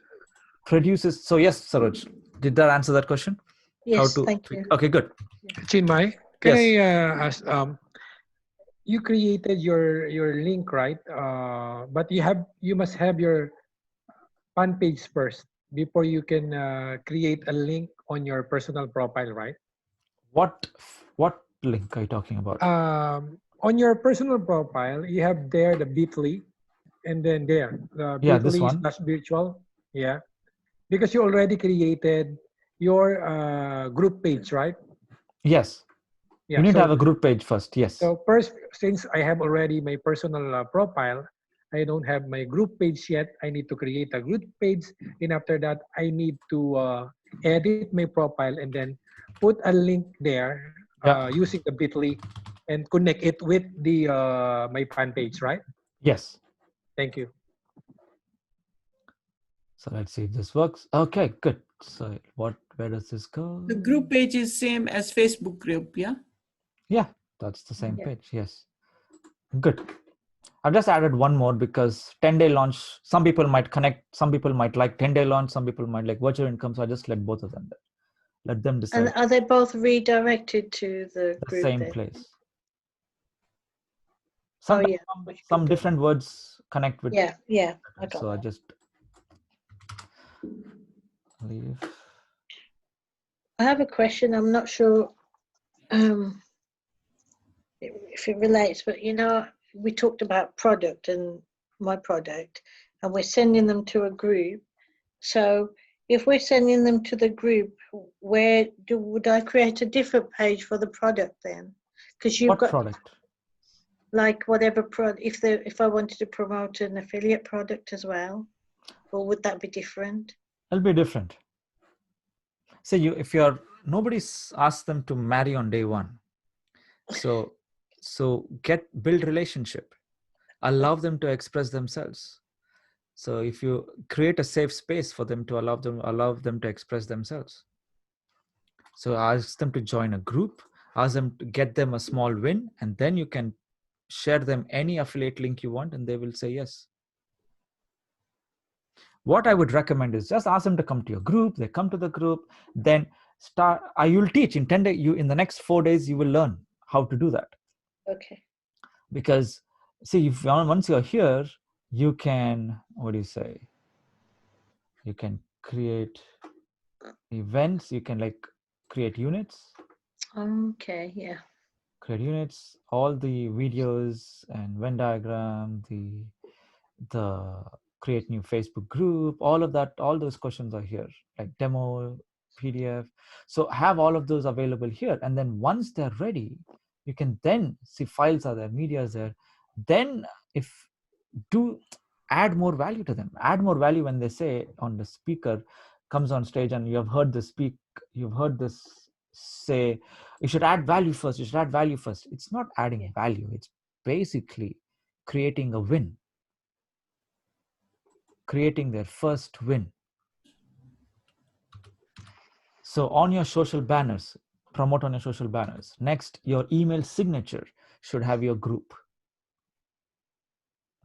produces. So yes, Saroj, did that answer that question? Yes, thank you. Okay, good. Chinmai, can Yes. I ask? You created your link, right? But you must have your fan page first before you can create a link on your personal profile, right? What link are you talking about? On your personal profile, you have there the Bitly, and then there the Yeah, this Bitly one. slash virtual, yeah, because you already created your group page, right? Yes. Yeah. You need So to have a group page first. Yes. So first, since I have already my personal profile, I don't have my group page yet. I need to create a group page, and after that, I need to edit my profile and then put a link there using the Bitly and connect it with the my fan page, right? Yes. Thank you. So let's see if this works. Okay, good. So where does this go? The group page is same as Facebook group, yeah? Yeah, that's the same page. Yes. Good. I've just added one more because 10-day launch, some people might connect, some people might like 10-day launch, some people might like virtual income. So I just let both of them there. Let them decide. And are they both redirected to the group same then? place. Oh, Sometimes yeah. some different words connect with. Yeah, I got So I that. just leave. I have a question. I'm not sure if it relates, but we talked about product and my product, and we're sending them to a group. So if we're sending them to the group, would I create a different page for the product then? Because you've got product? Like whatever product. If I wanted to promote an affiliate product as well, or would that be different? It'll be different. Say nobody's asked them to marry on day one. So build relationship, allow them to express themselves. So if you create a safe space for them to allow them to express themselves. So ask them to join a group, ask them to get them a small win, and then you can share them any affiliate link you want and they will say yes. What I would recommend is just ask them to come to your group. They come to the group, then you'll teach in 10 days. In the next 4 days, you will learn how to do that. Okay. Because see, once you're here, you can, you can create events, you can create units. Okay, yeah. create units, all the videos and Venn diagram, the create new Facebook group, all of that, all those questions are here, like demo, PDF. So have all of those available here. And then once they're ready, you can then see files are there, media is there. Then if do add more value to them, add more value when they say on the speaker comes on stage and you have heard this speak, you've heard this say, you should add value first, you should add value first. It's not adding value. It's basically creating a win, creating their first win. So on your social banners, promote on your social banners. Next, your email signature should have your group.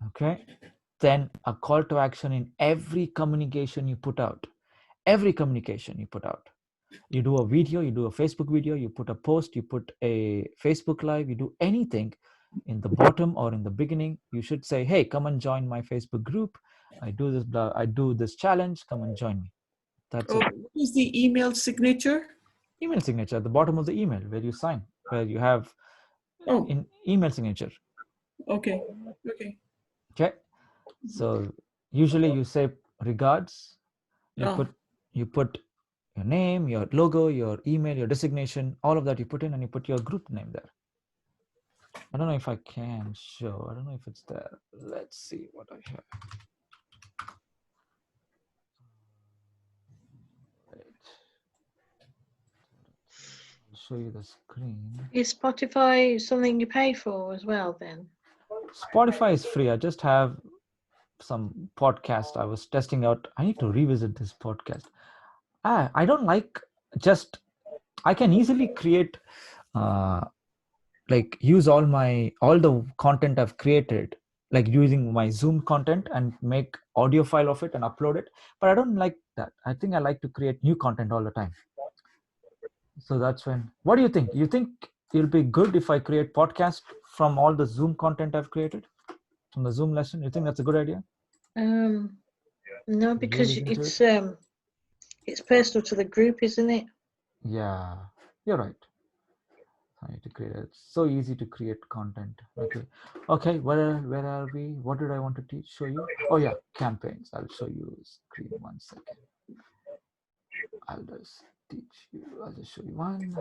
Okay. Then a call to action in every communication you put out. Every communication you put out. You do a video, you do a Facebook video, you put a post, you put a Facebook live, you do anything in the bottom or in the beginning, you should say, hey, come and join my Facebook group. I do this challenge, come and join me. That's Oh, it. what is the email signature? Email signature at the bottom of the email where you sign, where you have Oh, in email signature. okay. Okay. Okay. So usually you say regards, you Oh, put your name, your logo, your email, your designation, all of that you put in, and you put your group name there. I don't know if I can show. I don't know if it's there. Let's see what I have. Wait. I'll show you the screen. Is Spotify something you pay for as well then? Spotify is free. I just have some podcast I was testing out. I need to revisit this podcast. I don't like just, I can easily create like use all the content I've created, like using my Zoom content and make audio file of it and upload it. But I don't like that. I think I like to create new content all the time. So that's when, what do you think? You think it'll be good if I create podcast from all the Zoom content I've created from the Zoom lesson? You think that's a good idea? No, because Revisit it's personal to the group, isn't it? Yeah, you're right. I need to create it. It's so easy to create content. Okay, where are we? What did I want to show you? Oh yeah, campaigns. I'll show you screen 1 second. I'll just show you one.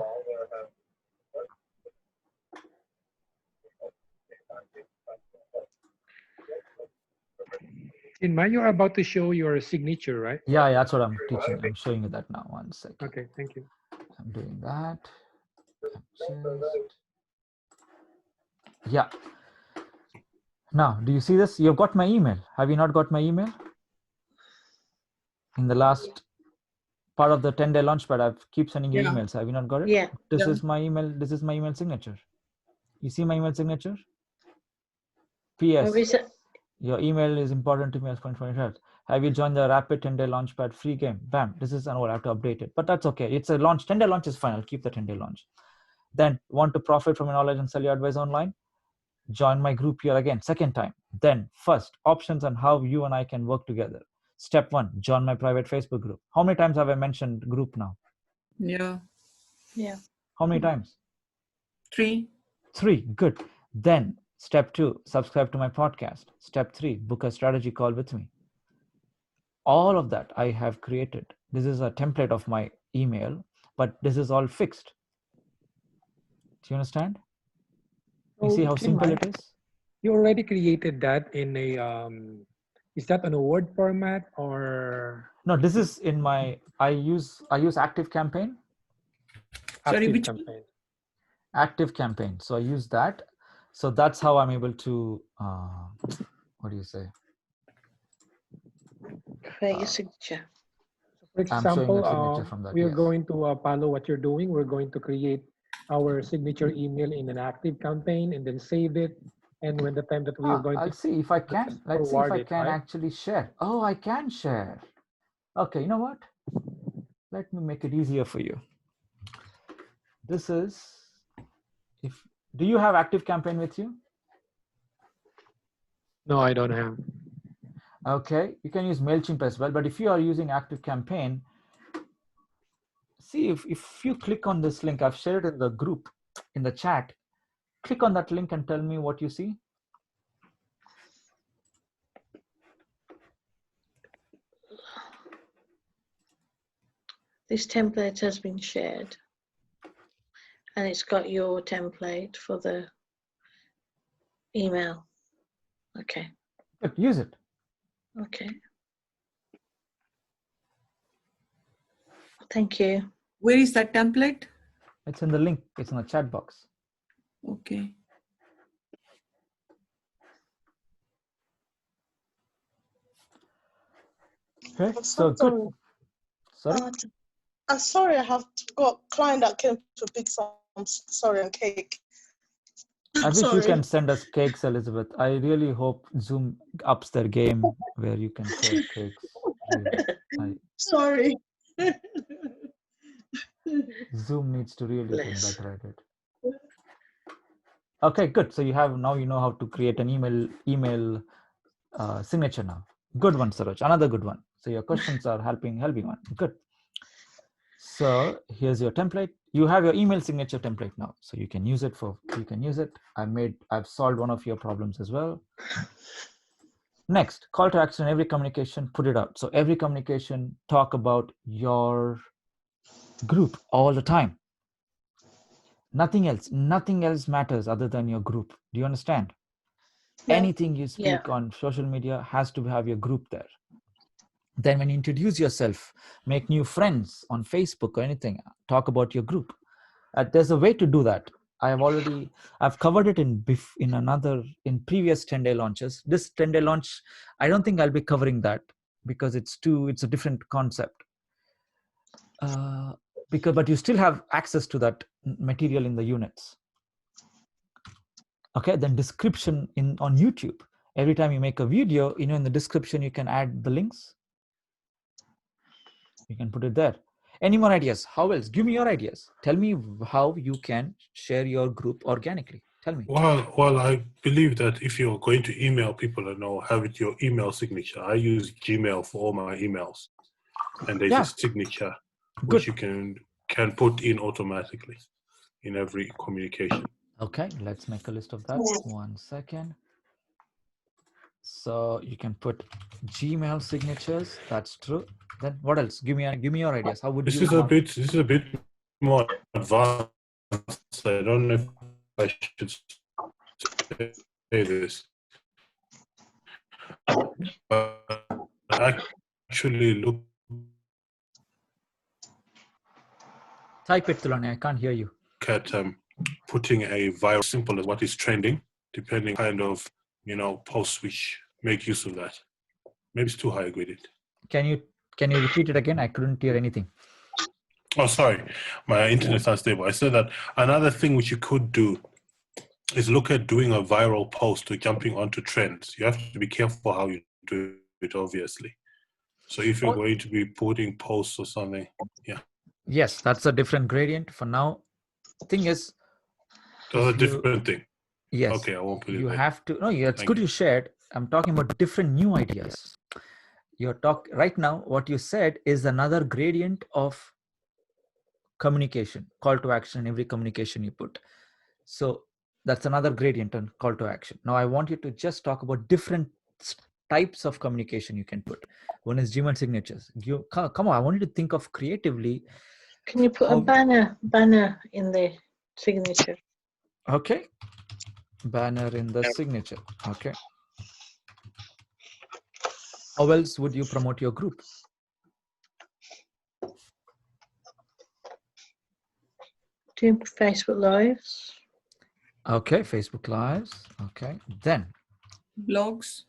Chinmai, you're about to show your signature, right? Yeah, that's what I'm teaching. I'm showing you that now. 1 second. Okay, thank you. I'm doing that. Yeah. Now, do you see this? You've got my email. Have you not got my email? In the last part of the 10-day launchpad, I keep sending you emails. Have you not got it? Yeah. This is my email. This is my email signature. You see my email signature? PS. Or is it? Your email is important to me as point for interest. Have you joined the rapid 10-day launchpad free game? Bam. This is an old. I have to update it, but that's okay. It's a launch. 10-day launch is fine. I'll keep the 10-day launch. Then want to profit from your knowledge and sell your advice online? Join my group here again, second time. Then first, options on how you and I can work together. Step 1, join my private Facebook group. How many times have I mentioned group now? yeah. Yeah. How many times? 3. 3, good. Then step 2, subscribe to my podcast. Step 3, book a strategy call with me. All of that I have created. This is a template of my email, but this is all fixed. Do you understand? You see how simple it is? You already created that in a, is that on a Word format or? No, this is in my, I use Active Campaign. Sorry, Active which campaign. Active Campaign. So I use that. So that's how I'm able to, what do you say? Create your signature. For I'm showing example, a signature from that. we are Yes. going to follow what you're doing. We're going to create our signature email in an active campaign and then save it. And when the time that we are going I'll to see if I can. Let's see if forward I it, can right? actually share. Oh, I can share. Okay, you know what? Let me make it easier for you. This is, do you have Active Campaign with you? No, I don't have. Okay, you can use MailChimp as well, but if you are using Active Campaign, see if you click on this link, I've shared it in the group, in the chat. click on that link and tell me what you see? This template has been shared, and it's got your template for the email. Okay. Good, use it. Okay. Thank you. Where is that template? It's in the link. It's in the chat box. Okay. Okay, I'm so so good. sorry. Sorry? I'm sorry, I have got a client that came to pick some and cake. I wish you Sorry. can send us cakes, Elizabeth. I really hope Zoom ups their game where you can share cakes. Really. Sorry. Zoom needs to really get Bless. better at it. Okay, good. So you have now, you know how to create an email signature now. Good one, Saroj. Another good one. So your questions are helping one. Good. So here's your template. You have your email signature template now, so you can use it. I've solved one of your problems as well. Next, call to action. Every communication, put it out. So every communication, talk about your group all the time. Nothing else matters other than your group. Do you understand? Yeah. Anything you speak on social media has to have your group there. Then when you introduce yourself, make new friends on Facebook or anything, talk about your group. There's a way to do that. I've covered it in previous 10-day launches. This 10-day launch, I don't think I'll be covering that because it's a different concept. But you still have access to that material in the units. Okay, then description on YouTube. Every time you make a video, in the description, you can add the links. You can put it there. Any more ideas? How else? Give me your ideas. Tell me how you can share your group organically. Tell me. Well, I believe that if you're going to email people and have it your email signature, I use Gmail for all my emails, and there's a signature which you can put in automatically in every communication. Okay, let's make a list of that. 1 second. So you can put Gmail signatures. That's true. Then what else? Give me your ideas. How would This you? This is a bit more advanced. I don't know if I should say this, but actually look Type it, Tulani. I can't hear you. at putting a viral simple as what is trending, depending kind of posts which make use of that. Maybe it's too high graded. Can you repeat it again? I couldn't hear anything. Oh, sorry, my internet's unstable. I said that another thing which you could do is look at doing a viral post or jumping onto trends. You have to be careful how you do it, obviously. So if you're going to be putting posts or something, yeah. Yes, that's a different gradient for now. Thing is, that's a different thing. Yes. Okay, I won't put it You there. have to. No, it's good you shared. I'm talking about different new ideas. Right now, what you said is another gradient of communication, call to action, every communication you put. So that's another gradient on call to action. Now I want you to just talk about different types of communication you can put. One is Gmail signatures. Come on, I want you to think of creatively. Can you put a banner in the signature? Okay. Banner in the signature. Okay. How else would you promote your group? Doing Facebook Lives. Okay, Facebook Lives. Okay, then blogs.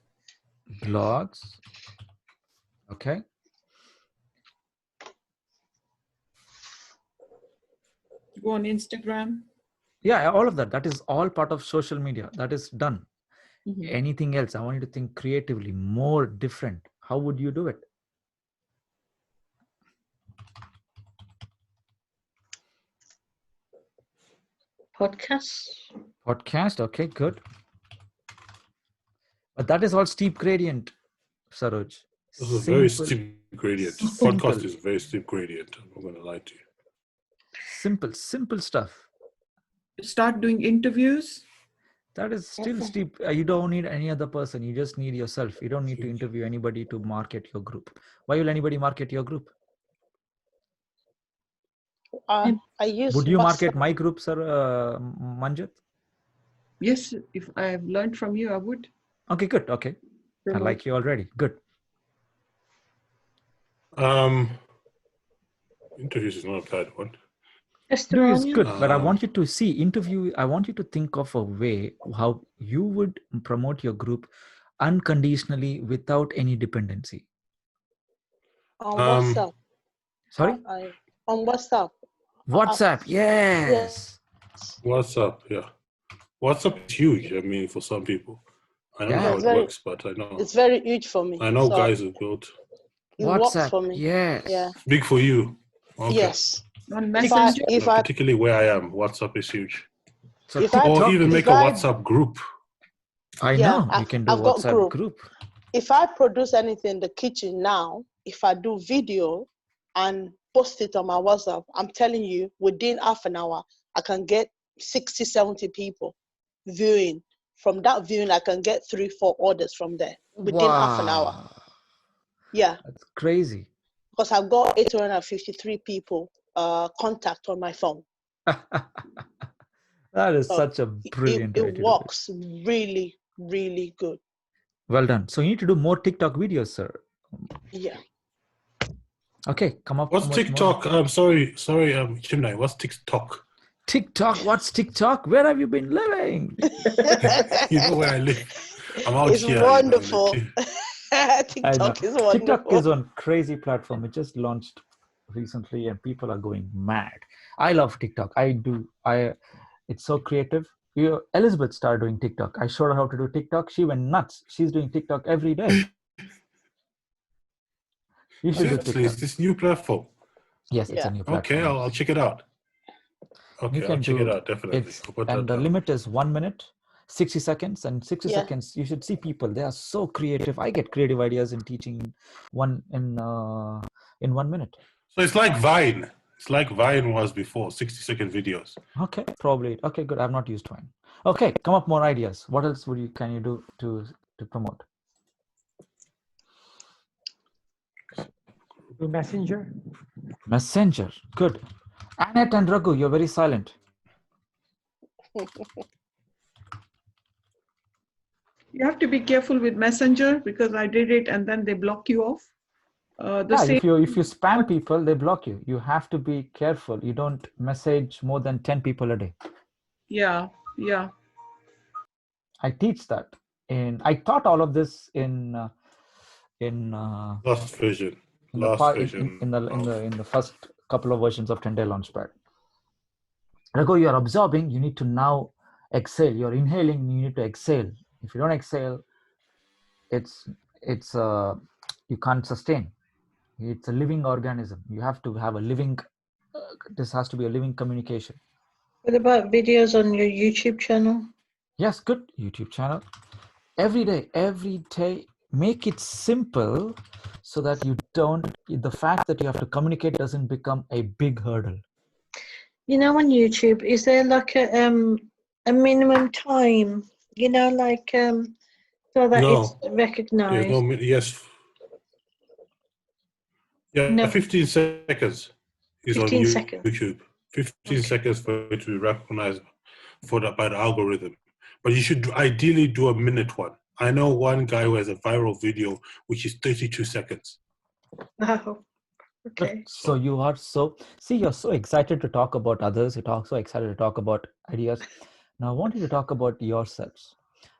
Okay. Go on Instagram. Yeah, all of that. That is all part of social media. That is done. Mm-hmm. Anything else? I want you to think creatively, more different. How would you do it? Podcast. Okay, good. But that is all steep gradient, Saroj. This is a very steep gradient. Podcast is a very steep gradient. I'm not going to lie to you. Simple stuff. start doing interviews. That is still steep. You don't need any other person. You just need yourself. You don't need to interview anybody to market your group. Why will anybody market your group? I use Would you market WhatsApp. my group, sir, Manjit? Yes, if I have learned from you, I would. Okay, good. Okay. I promote. like you already. Good. Interviews is not a bad one. Interview is Testimonial. good, but I want you to see interview. I want you to think of a way how you would promote your group unconditionally without any dependency. On Um, WhatsApp. Sorry? On WhatsApp. WhatsApp. Yes. WhatsApp, yeah. WhatsApp is huge. I mean, for some people, I don't know Yeah. how It's it very, works, but I know it's very huge for me. So guys who built. it works WhatsApp. for me. Yes. Yeah. Big for you. Okay. Yes. On If I Messenger. if I Particularly where I am, WhatsApp is huge. So If I- Or TikTok. even make a if I- WhatsApp group. I yeah, know you can do I've got WhatsApp group. if I produce anything in the kitchen now, if I do video and post it on my WhatsApp, I'm telling you, within half an hour, I can get 60, 70 people viewing. From that viewing, I can get 3-4 orders from there within half an hour. Wow. Yeah, That's crazy. because I've got 853 people contact on my phone. That is So such a brilliant way it to do it. works really, really good. Well done. So you need to do more TikTok videos, sir. Yeah. Okay, come up What's with TikTok? more. Sorry, Chinmai, what's TikTok? TikTok. What's TikTok? Where have you been living? You know where I live. I'm out It's here. wonderful. I know. TikTok is wonderful. TikTok is on crazy platform. It just launched recently, and people are going mad. I love TikTok. It's so creative. Elizabeth started doing TikTok. I showed her how to do TikTok. She went nuts. She's doing TikTok every day. You should do Seriously, TikTok. it's this new platform. Yes, it's a Yeah. new platform. Okay, I'll check it out. You Okay, can I'll check it do out, definitely. it's I'll put and that the down. limit is 1 minute, 60 seconds, and 60 Yeah. seconds. You should see people. They are so creative. I get creative ideas in teaching in 1 minute. So it's like Vine. It's like Vine was before, 60-second videos. Okay, probably. Okay, good. I've not used Vine. Okay, come up more ideas. What else can you do to promote? To Messenger. Messenger. Good. Annette and Raghu, you're very silent. You have to be careful with Messenger because I did it and then they block you off. If you spam people, they block you. You have to be careful. You don't message more than 10 people a day. Yeah. I teach that. I taught all of this in Last version. in the first couple of versions of 10-day Launchpad. Raghu, you're absorbing. You need to now exhale. You're inhaling. You need to exhale. If you don't exhale, it's you can't sustain. It's a living organism. You have to have a living. This has to be a living communication. What about videos on your YouTube channel? Yes, good YouTube channel. Every day, make it simple so that the fact that you have to communicate doesn't become a big hurdle. You know, on YouTube, is there like a minimum time? You know, like so that it's There's recognized. no, yes. Yeah, No. 15 seconds is 15 on seconds. YouTube. 15 Okay. seconds for it to be recognized by the algorithm. But you should ideally do a minute one. I know one guy who has a viral video which is 32 seconds. Wow. Okay. So you're so excited to talk about others. You're so excited to talk about ideas. Now I want you to talk about yourselves.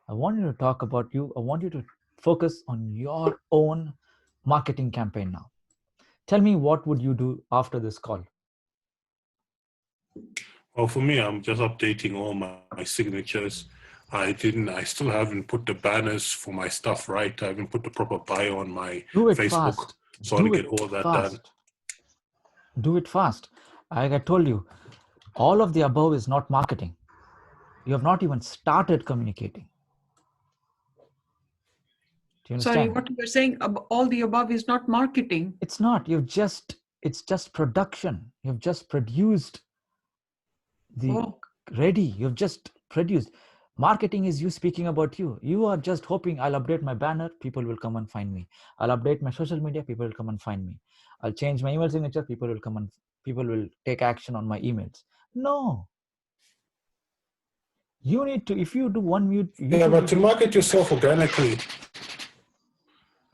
I want you to talk about you. I want you to focus on your own marketing campaign now. Tell me, what would you do after this call? Well, for me, I'm just updating all my signatures. I still haven't put the banners for my stuff right. I haven't put the proper bio on my Facebook. Fast. So I want to get all that done. Do it fast. Like I told you, all of the above is not marketing. You have not even started communicating. Do you understand? Sorry, what you were saying, all the above is not marketing. It's not. It's just production. You've just produced the ready. You've just produced. Marketing is you speaking about you. You are just hoping, I'll update my banner, people will come and find me. I'll update my social media, people will come and find me. I'll change my email signature, people will take action on my emails. No. You need to, if you do one YouTube Yeah, but to video, market yourself organically,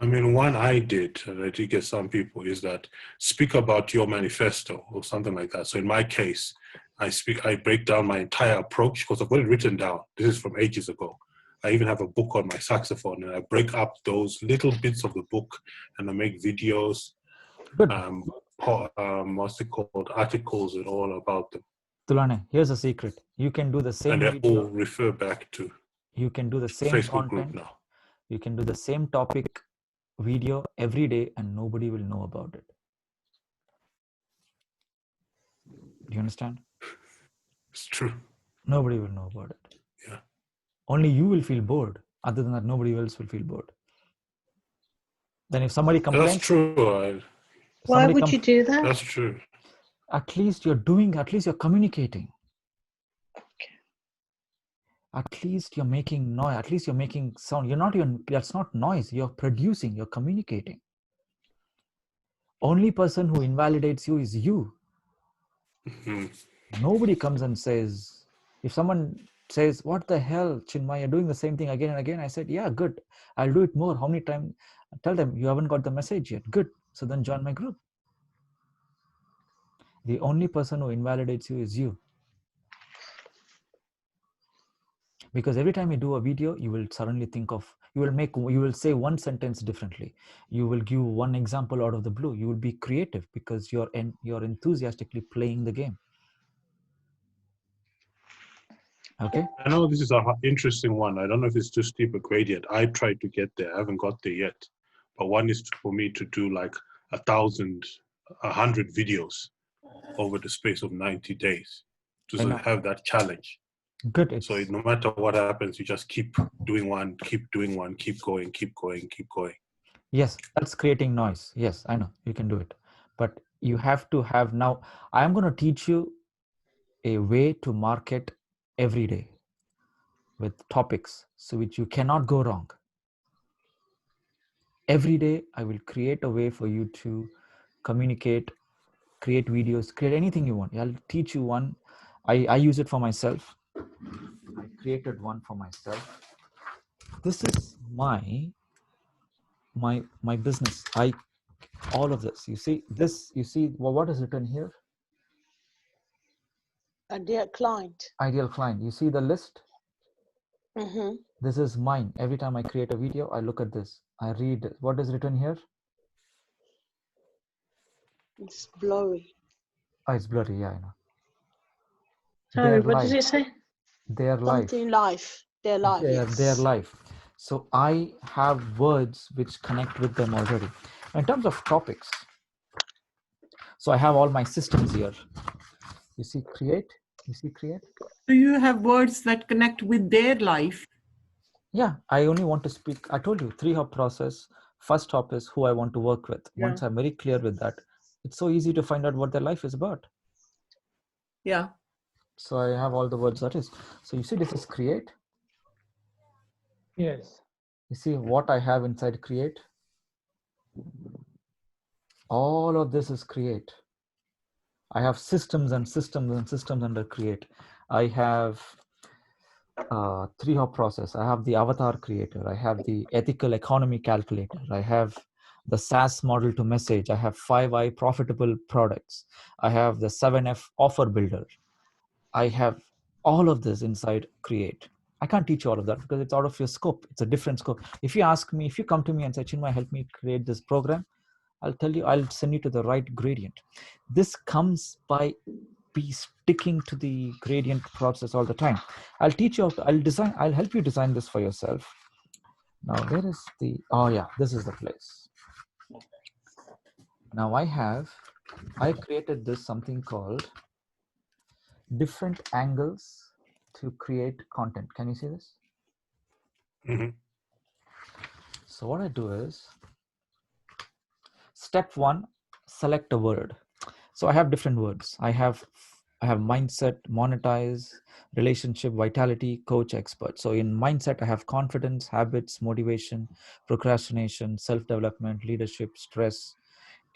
I mean, one I did, and I did get some people, is that speak about your manifesto or something like that. So in my case, I break down my entire approach because I've got it written down. This is from ages ago. I even have a book on my saxophone, and I break up those little bits of the book, and I make videos, good. what's it called, articles and all about them. Tulane, here's a secret. You can do the same And they all video. refer back to You can do the same Facebook group content. now. You can do the same topic video every day and nobody will know about it. Do you understand? It's true. Nobody will know about it. Yeah. Only you will feel bored. Other than that, nobody else will feel bored. Then if somebody complains, That's true. Why would you do that? That's true. at least you're communicating. At least you're making noise. At least you're making sound. That's not noise. You're producing, you're communicating. Only person who invalidates you is you. Mm-hmm. Nobody comes and says, if someone says, what the hell, Chinmai, you're doing the same thing again and again. I said, yeah, good. I'll do it more. How many times? Tell them you haven't got the message yet. Good. So then join my group. The only person who invalidates you is you. Because every time you do a video, you will suddenly think of, you will say one sentence differently. You will give one example out of the blue. You will be creative because you're enthusiastically playing the game. Okay. I know this is an interesting one. I don't know if it's too steep a gradient. I tried to get there. I haven't got there yet. But one is for me to do like 100 videos over the space of 90 days to have that challenge. Good. So no matter what happens, you just keep doing one, keep going. Yes, that's creating noise. Yes, I know you can do it. But you have to have now, I'm going to teach you a way to market every day with topics, so which you cannot go wrong. Every day, I will create a way for you to communicate, create videos, create anything you want. I'll teach you one. I use it for myself. I created one for myself. This is my business. All of this. You see this. You see what is written here? Ideal client. Ideal client. You see the list? Mm-hmm. This is mine. Every time I create a video, I look at this. I read what is written here. It's blurry. Oh, it's blurry. Yeah, I know. Sorry, what does it say? Their life. Something life. Their life. Their life. So I have words which connect with them already. In terms of topics, so I have all my systems here. You see create. You see create. So you have words that connect with their life. Yeah, I only want to speak. I told you 3-hop process. First hop is who I want to work with. Yeah. Once I'm very clear with that, it's so easy to find out what their life is about. Yeah. So I have all the words that is. So you see this is create. Yes. You see what I have inside create. All of this is create. I have systems and systems and systems under create. I have 3-hop process. I have the avatar creator. I have the ethical economy calculator. I have the SaaS model to message. I have 5I profitable products. I have the 7F offer builder. I have all of this inside create. I can't teach you all of that because it's out of your scope. It's a different scope. If you ask me, if you come to me and say, Chinmai, help me create this program, I'll tell you, I'll send you to the right gradient. This comes by be sticking to the gradient process all the time. I'll teach you, I'll help you design this for yourself. Now, where is oh yeah, this is the place. Now I created this something called different angles to create content. Can you see this? Mm-hmm. So what I do is, step 1, select a word. So I have different words. I have I have mindset, monetize, relationship, vitality, coach, expert. So in mindset, I have confidence, habits, motivation, procrastination, self-development, leadership, stress.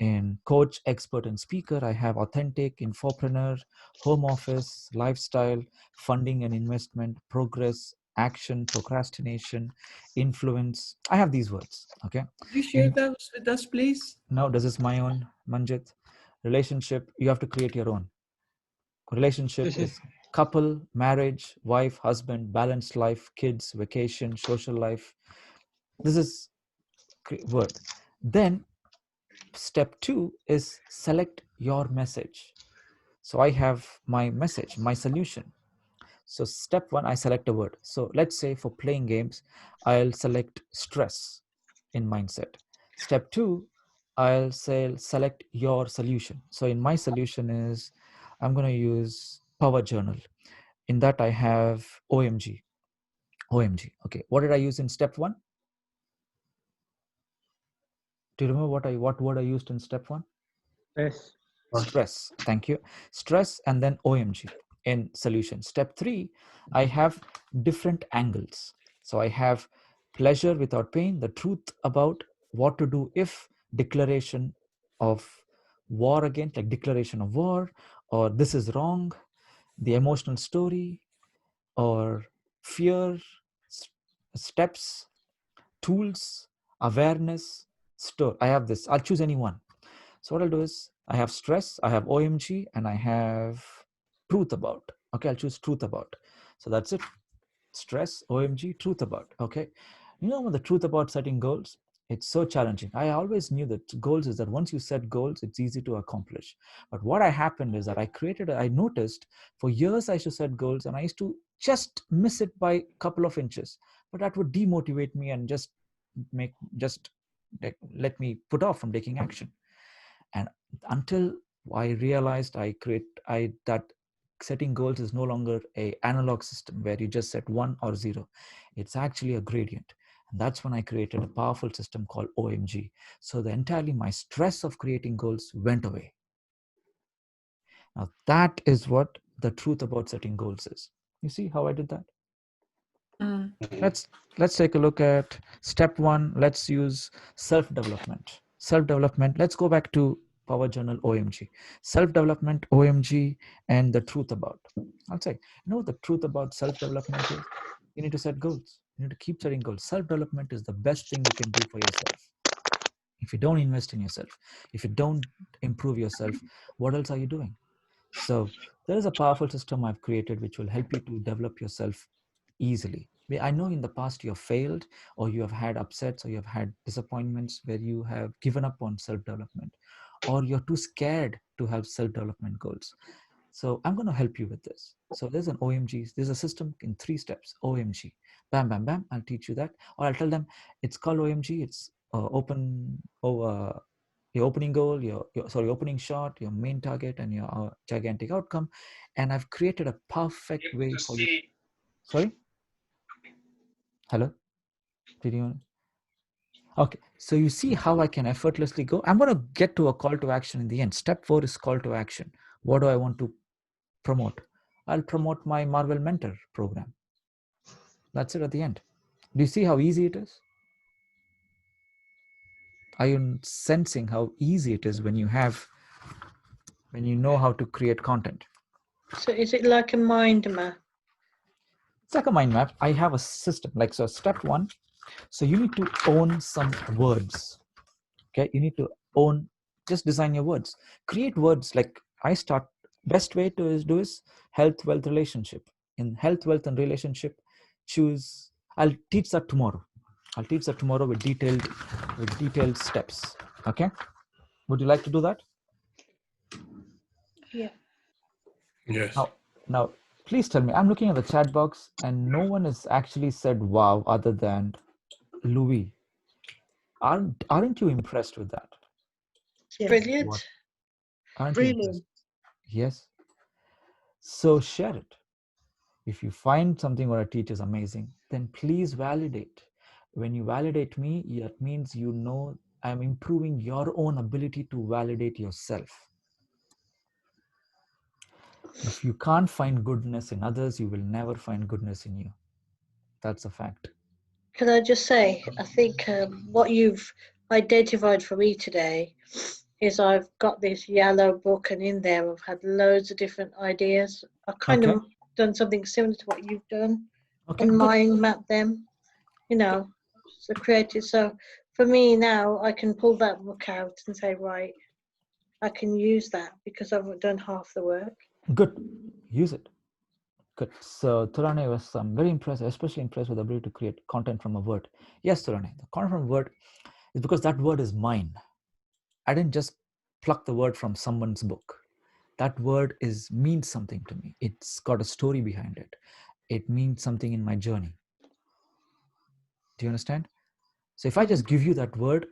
In coach, expert, and speaker, I have authentic, infopreneur, home office, lifestyle, funding and investment, progress, action, procrastination, influence. I have these words. Okay. Could you share those with us, please? Now, this is my own, Manjit. Relationship, you have to create your own. Relationship is couple, marriage, wife, husband, balanced life, kids, vacation, social life. This is word. Then step 2 is select your message. So I have my message, my solution. So step 1, I select a word. So let's say for playing games, I'll select stress in mindset. Step 2, I'll say select your solution. So in my solution is, I'm going to use Power Journal. In that I have OMG. OMG. Okay. What did I use in step 1? Do you remember what word I used in step 1? Yes. Stress. Thank you. Stress and then OMG in solution. Step 3, I have different angles. So I have pleasure without pain, the truth about what to do if, declaration of war against, like declaration of war, or this is wrong, the emotional story, or fear, steps, tools, awareness, store. I have this. I'll choose any one. So what I'll do is I have stress, I have OMG, and I have truth about. Okay, I'll choose truth about. So that's it. Stress, OMG, truth about. Okay. You know the truth about setting goals? It's so challenging. I always knew that goals is that once you set goals, it's easy to accomplish. But what I happened is that I noticed for years I used to set goals and I used to just miss it by a couple of inches. But that would demotivate me and just let me put off from taking action. And until I realized that setting goals is no longer a analog system where you just set 1 or 0. It's actually a gradient. And that's when I created a powerful system called OMG. So my stress of creating goals went away. Now that is what the truth about setting goals is. You see how I did that? Let's take a look at step 1. Let's use self-development. Self-development. Let's go back to Power Journal OMG. Self-development OMG and the truth about. I'll say, the truth about self-development is you need to set goals. You need to keep setting goals. Self-development is the best thing you can do for yourself. If you don't invest in yourself, if you don't improve yourself, what else are you doing? So there is a powerful system I've created which will help you to develop yourself easily. I know in the past you have failed, or you have had upsets, or you have had disappointments where you have given up on self-development, or you're too scared to have self-development goals. So I'm going to help you with this. So there's an OMG. There's a system in 3 steps. OMG. Bam, bam, bam. I'll teach you that. Or I'll tell them it's called OMG. It's your opening goal, your opening shot, your main target, and your gigantic outcome. And I've created a perfect way for you. Sorry? Hello? Did you? Okay. So you see how I can effortlessly go. I'm going to get to a call to action in the end. Step 4 is call to action. What do I want to promote? I'll promote my Marvel Mentor program. That's it at the end. Do you see how easy it is? Are you sensing how easy it is when you know how to create content? So is it like a mind map? It's like a mind map. I have a system. So step 1. So you need to own some words. Okay. You need to just design your words. Create words. Best way to do is health, wealth, relationship. In health, wealth, and relationship, I'll teach that tomorrow. With detailed steps. Okay. Would you like to do that? Yeah. Yes. Now, please tell me. I'm looking at the chat box, and no one has actually said "wow" other than Louis. Aren't you impressed with that? Yeah. Brilliant. What? Aren't you Brilliant. impressed? Yes. So share it. If you find something what I teach is amazing, then please validate. When you validate me, that means I'm improving your own ability to validate yourself. If you can't find goodness in others, you will never find goodness in you. That's a fact. Can I just say, I think what you've identified for me today is I've got this yellow book, and in there I've had loads of different ideas. I've kind of done something similar to what you've done, Okay, and good. mind map them, you know, so creative. So for me now, I can pull that book out and say, right, I can use that because I've done half the work. Good. Use it. Good. So Tulane was very impressed, especially impressed with the ability to create content from a word. Yes, Tulane, the content from a word is because that word is mine. I didn't just pluck the word from someone's book. That word means something to me. It's got a story behind it. It means something in my journey. Do you understand? So if I just give you that word,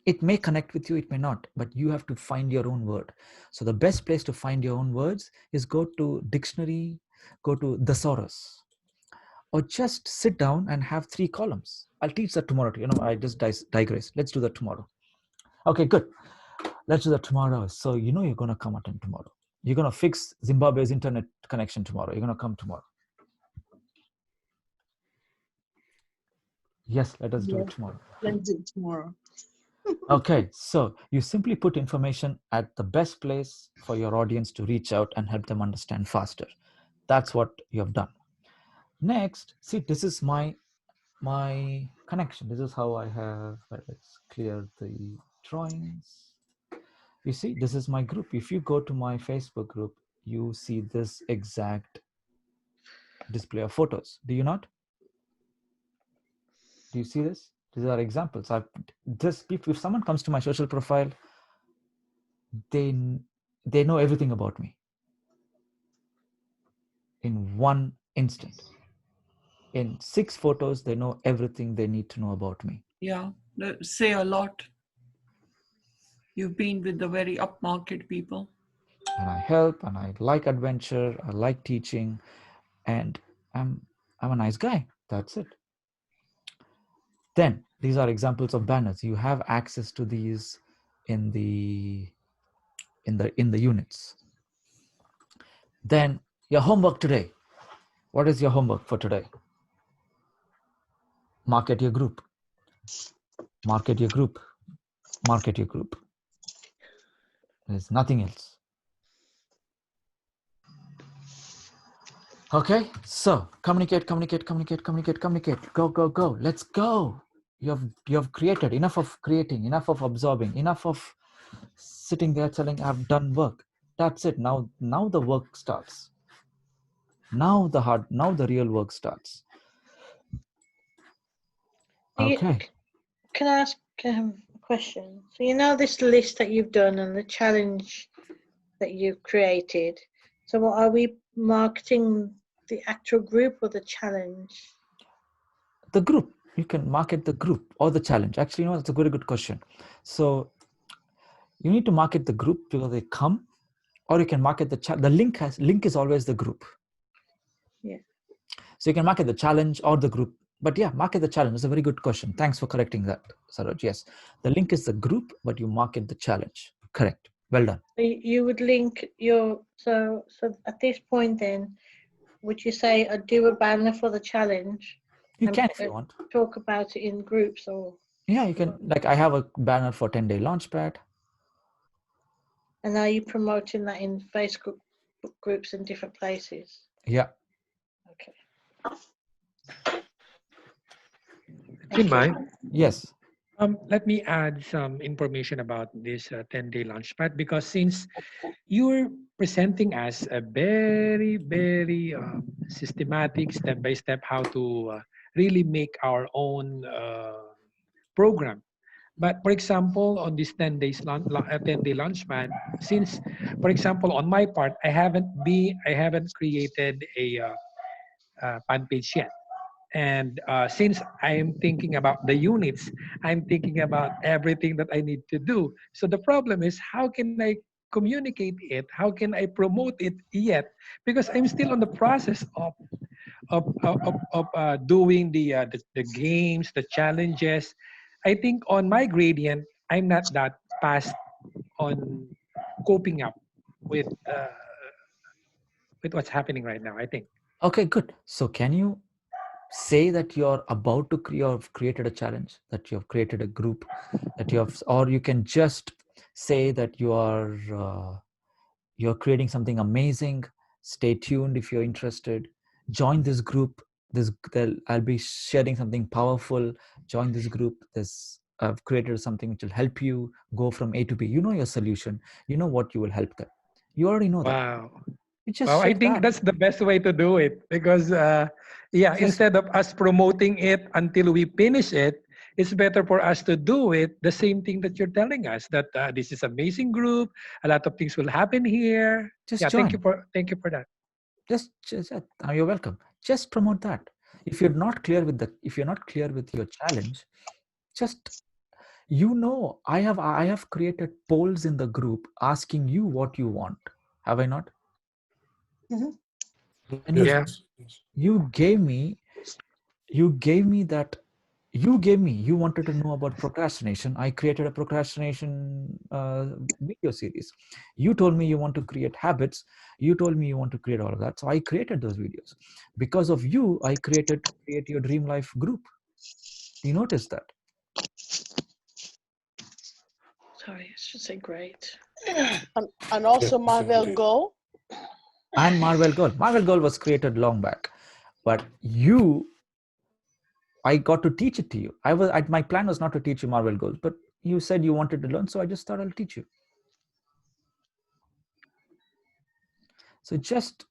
it may connect with you, it may not, but you have to find your own word. So the best place to find your own words is go to dictionary, go to thesaurus, or just sit down and have 3 columns. I'll teach that tomorrow. I just digress. Let's do that tomorrow. Okay, good. Let's do that tomorrow. So you're going to come attend tomorrow. You're going to fix Zimbabwe's internet connection tomorrow. You're going to come tomorrow. Yes, let us do it tomorrow. Let's do it tomorrow. Okay, so you simply put information at the best place for your audience to reach out and help them understand faster. That's what you have done. Next, see, this is my connection. This is how I have, let's clear the drawings. You see, this is my group. If you go to my Facebook group, you see this exact display of photos. Do you not? Do you see this? These are examples. If someone comes to my social profile, they know everything about me in one instant. In 6 photos, they know everything they need to know about me. Yeah, say a lot. You've been with the very upmarket people. And I help, and I like adventure, I like teaching, and I'm a nice guy. That's it. Then these are examples of banners. You have access to these in the units. Then your homework today. What is your homework for today? Market your group. Market your group. Market your group. There's nothing else. Okay, so communicate. Go. Let's go. You have created enough of creating, enough of absorbing, enough of sitting there telling I've done work. That's it. Now the work starts. Now the real work starts. Okay. Can I ask a question? So this list that you've done and the challenge that you've created. So what are we marketing, the actual group or the challenge? The group. You can market the group or the challenge. Actually, that's a very good question. So you need to market the group because they come, or you can market the link is always the group. Yeah. So you can market the challenge or the group. But yeah, market the challenge. It's a very good question. Thanks for correcting that, Saroj. Yes, the link is the group, but you market the challenge. Correct. Well done. So you would link so at this point then, would you say do a banner for the challenge? You can if you want. Talk about it in groups or? Yeah, you can. Like I have a banner for 10-day Launchpad. And are you promoting that in Facebook groups in different places? Yeah. Okay. Chinmai? Yes. Let me add some information about this 10-day Launchpad, because since you're presenting us a very, very systematic, step-by-step how to really make our own program. But for example, on this 10-day Launchpad, since, for example, on my part, I haven't created a fan page yet. And since I'm thinking about the units, I'm thinking about everything that I need to do. So the problem is, how can I communicate it? How can I promote it yet? Because I'm still on the process of doing the games, the challenges. I think on my gradient, I'm not that fast on coping up with with what's happening right now, I think. Okay, good. So can you say that you're about to created a challenge, that you have created a group, that you have, or you can just say that you're creating something amazing. Stay tuned if you're interested. Join this group. I'll be sharing something powerful. Join this group. I've created something which will help you go from A to B. You know your solution. You know what you will help them. You already know that. Wow. You just Well, I share think that. that's the best way to do it because, Just- instead of us promoting it until we finish it, it's better for us to do it the same thing that you're telling us that this is amazing group. A lot of things will happen here. Just Yeah, join. thank you for that. You're welcome. Just promote that. If you're not clear with your challenge, just I have created polls in the group asking you what you want. Have I not? Mhm. And Yes. Yeah. Yes. you gave me that you wanted to know about procrastination. I created a procrastination video series. You told me you want to create habits. You told me you want to create all of that, so I created those videos. Because of you, I created Create Your Dream Life group. Do you notice that? Sorry, I should say great. And also Yes, Marvel indeed. Go. And Marvel Girl was created long back, but I got to teach it to you. My plan was not to teach you Marvel Goals, but you said you wanted to learn, so I just thought I'll teach you. So just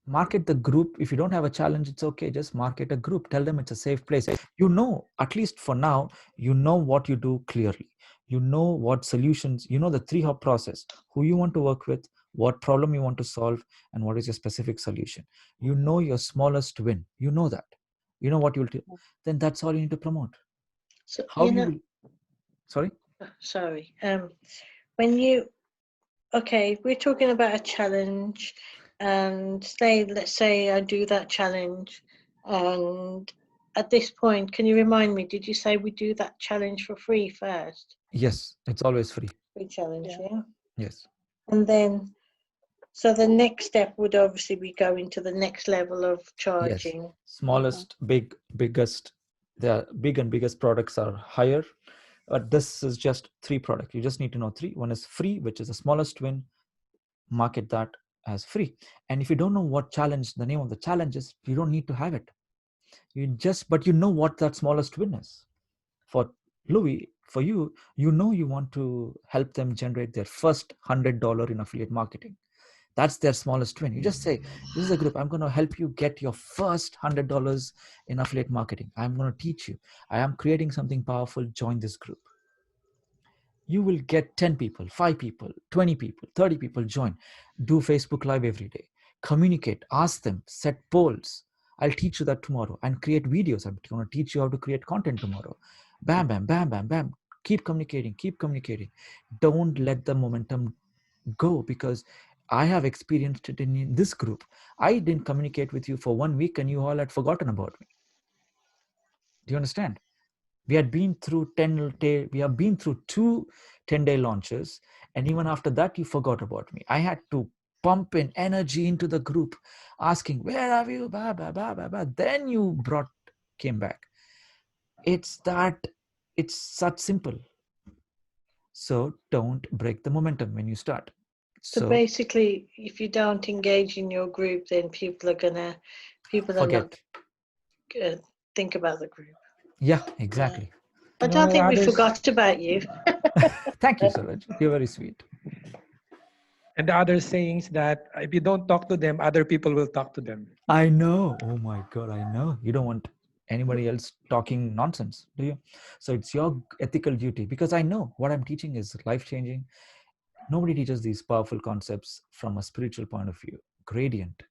market the group. If you don't have a challenge, it's okay. Just market a group. Tell them it's a safe place. At least for now, you know what you do clearly. You know what solutions, the 3-hop process, who you want to work with, what problem you want to solve, and what is your specific solution. You know your smallest win. You know that. You know what you'll do. Then that's all you need to promote. So How you will, sorry? sorry. When you we're talking about a challenge, and let's say I do that challenge, and at this point, can you remind me? Did you say we do that challenge for free first? Yes, it's always free. Free challenge, Yeah. yeah. Yes. And then, so the next step would obviously be going to the next level of Yes. charging. Smallest, biggest, the big and biggest products are higher. But this is just 3 products. You just need to know 3. One is free, which is the smallest win. Market that as free. And if you don't know what challenge, the name of the challenge is, you don't need to have it. But you know what that smallest win is. For Louis, for you, you want to help them generate their first $100 in affiliate marketing. That's their smallest win. You just say, this is a group. I'm going to help you get your first $100 in affiliate marketing. I'm going to teach you. I am creating something powerful. Join this group. You will get 10 people, 5 people, 20 people, 30 people join. Do Facebook Live every day. Communicate, ask them, set polls. I'll teach you that tomorrow. And create videos. I'm going to teach you how to create content tomorrow. Bam, bam, bam, bam, bam. Keep communicating, keep communicating. Don't let the momentum go, because I have experienced it in this group. I didn't communicate with you for 1 week and you all had forgotten about me. Do you understand? We have been through 2 10-day launches, and even after that you forgot about me. I had to pump in energy into the group asking, where are you? Bah, bah, bah, bah, bah. Then you came back. It's such simple. So don't break the momentum when you start. So basically, if you don't engage in your group, then people are not think about the group. Yeah, exactly. I don't think we others, forgot about you. Thank you, Suraj. You're very sweet. and the other sayings that if you don't talk to them, other people will talk to them. I know. Oh my God, I know. You don't want anybody else talking nonsense, do you? So it's your ethical duty, because I know what I'm teaching is life-changing. Nobody teaches these powerful concepts from a spiritual point of view. Gradient,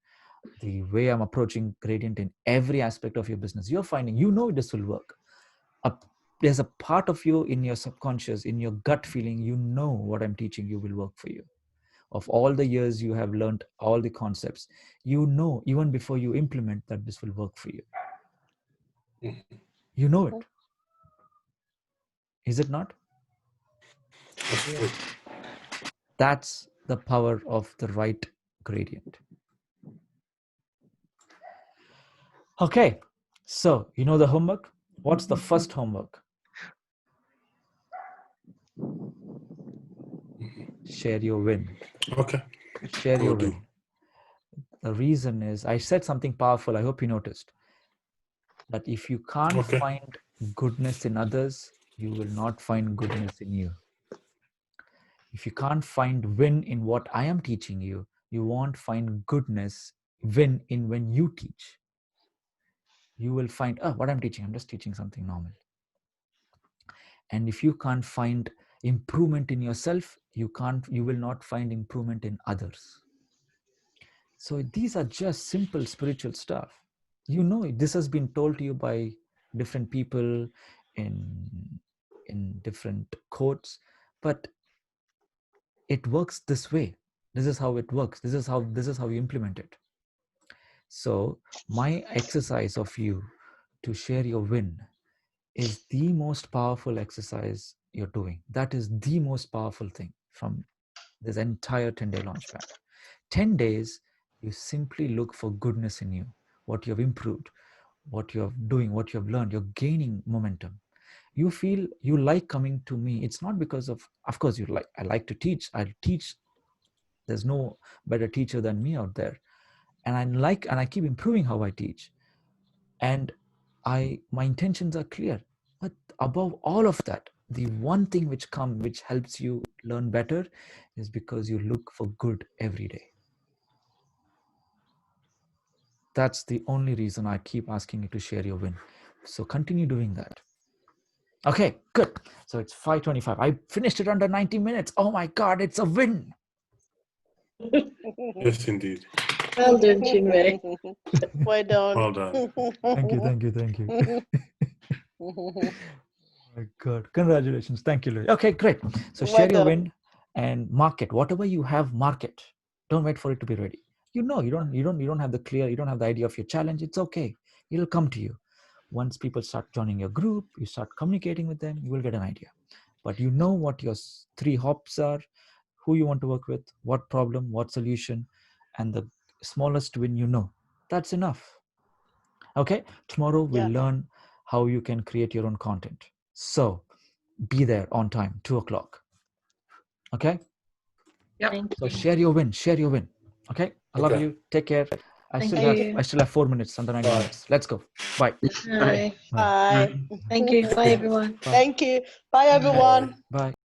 the way I'm approaching gradient in every aspect of your business, you're finding, this will work. There's a part of you in your subconscious, in your gut feeling, what I'm teaching you will work for you. Of all the years you have learned all the concepts, even before you implement, that this will work for you. You know it. Is it not? That's true. That's the power of the right gradient. Okay, so you know the homework. What's the first homework? Share your win. Okay. Share your Will do. win. The reason is I said something powerful. I hope you noticed that if you can't Okay. find goodness in others, you will not find goodness in you. If you can't find win in what I am teaching you, you won't find goodness, win in when you teach. You will find, oh, what I'm teaching, I'm just teaching something normal. And if you can't find improvement in yourself, you will not find improvement in others. So these are just simple spiritual stuff. You know, this has been told to you by different people in different quotes, but it works this way. This is how it works. This is how you implement it. So my exercise of you to share your win is the most powerful exercise you're doing. That is the most powerful thing from this entire 10-day launchpad. 10 days, you simply look for goodness in you, what you have improved, what you're doing, what you have learned. You're gaining momentum. You feel you like coming to me. It's not because of course, I like to teach. I'll teach. There's no better teacher than me out there. And I keep improving how I teach. And my intentions are clear. But above all of that, the one thing which helps you learn better is because you look for good every day. That's the only reason I keep asking you to share your win. So continue doing that. Okay, good. So it's 5:25. I finished it under 90 minutes. Oh my God, it's a win. Yes, indeed. Well done, Chinmay. Well done. Well done. Thank you. My God, congratulations. Thank you, Louis. Okay, great. So Well share your done. win and mark it. Whatever you have, mark it. Don't wait for it to be ready. You don't have you don't have the idea of your challenge. It's okay. It'll come to you. Once people start joining your group, you start communicating with them, you will get an idea. But you know what your 3 hops are, who you want to work with, what problem, what solution, and the smallest win you know. That's enough. Okay, tomorrow we'll learn how you can create your own content. So be there on time, 2:00. Okay. Yep. Thank So you. share your win. Okay. I love Okay. you. Take care. I Thank still have 4 minutes under 90 minutes. Let's go. Bye. Bye. Bye. Thank you. Bye, everyone. Bye. Thank you. Bye, everyone. Bye.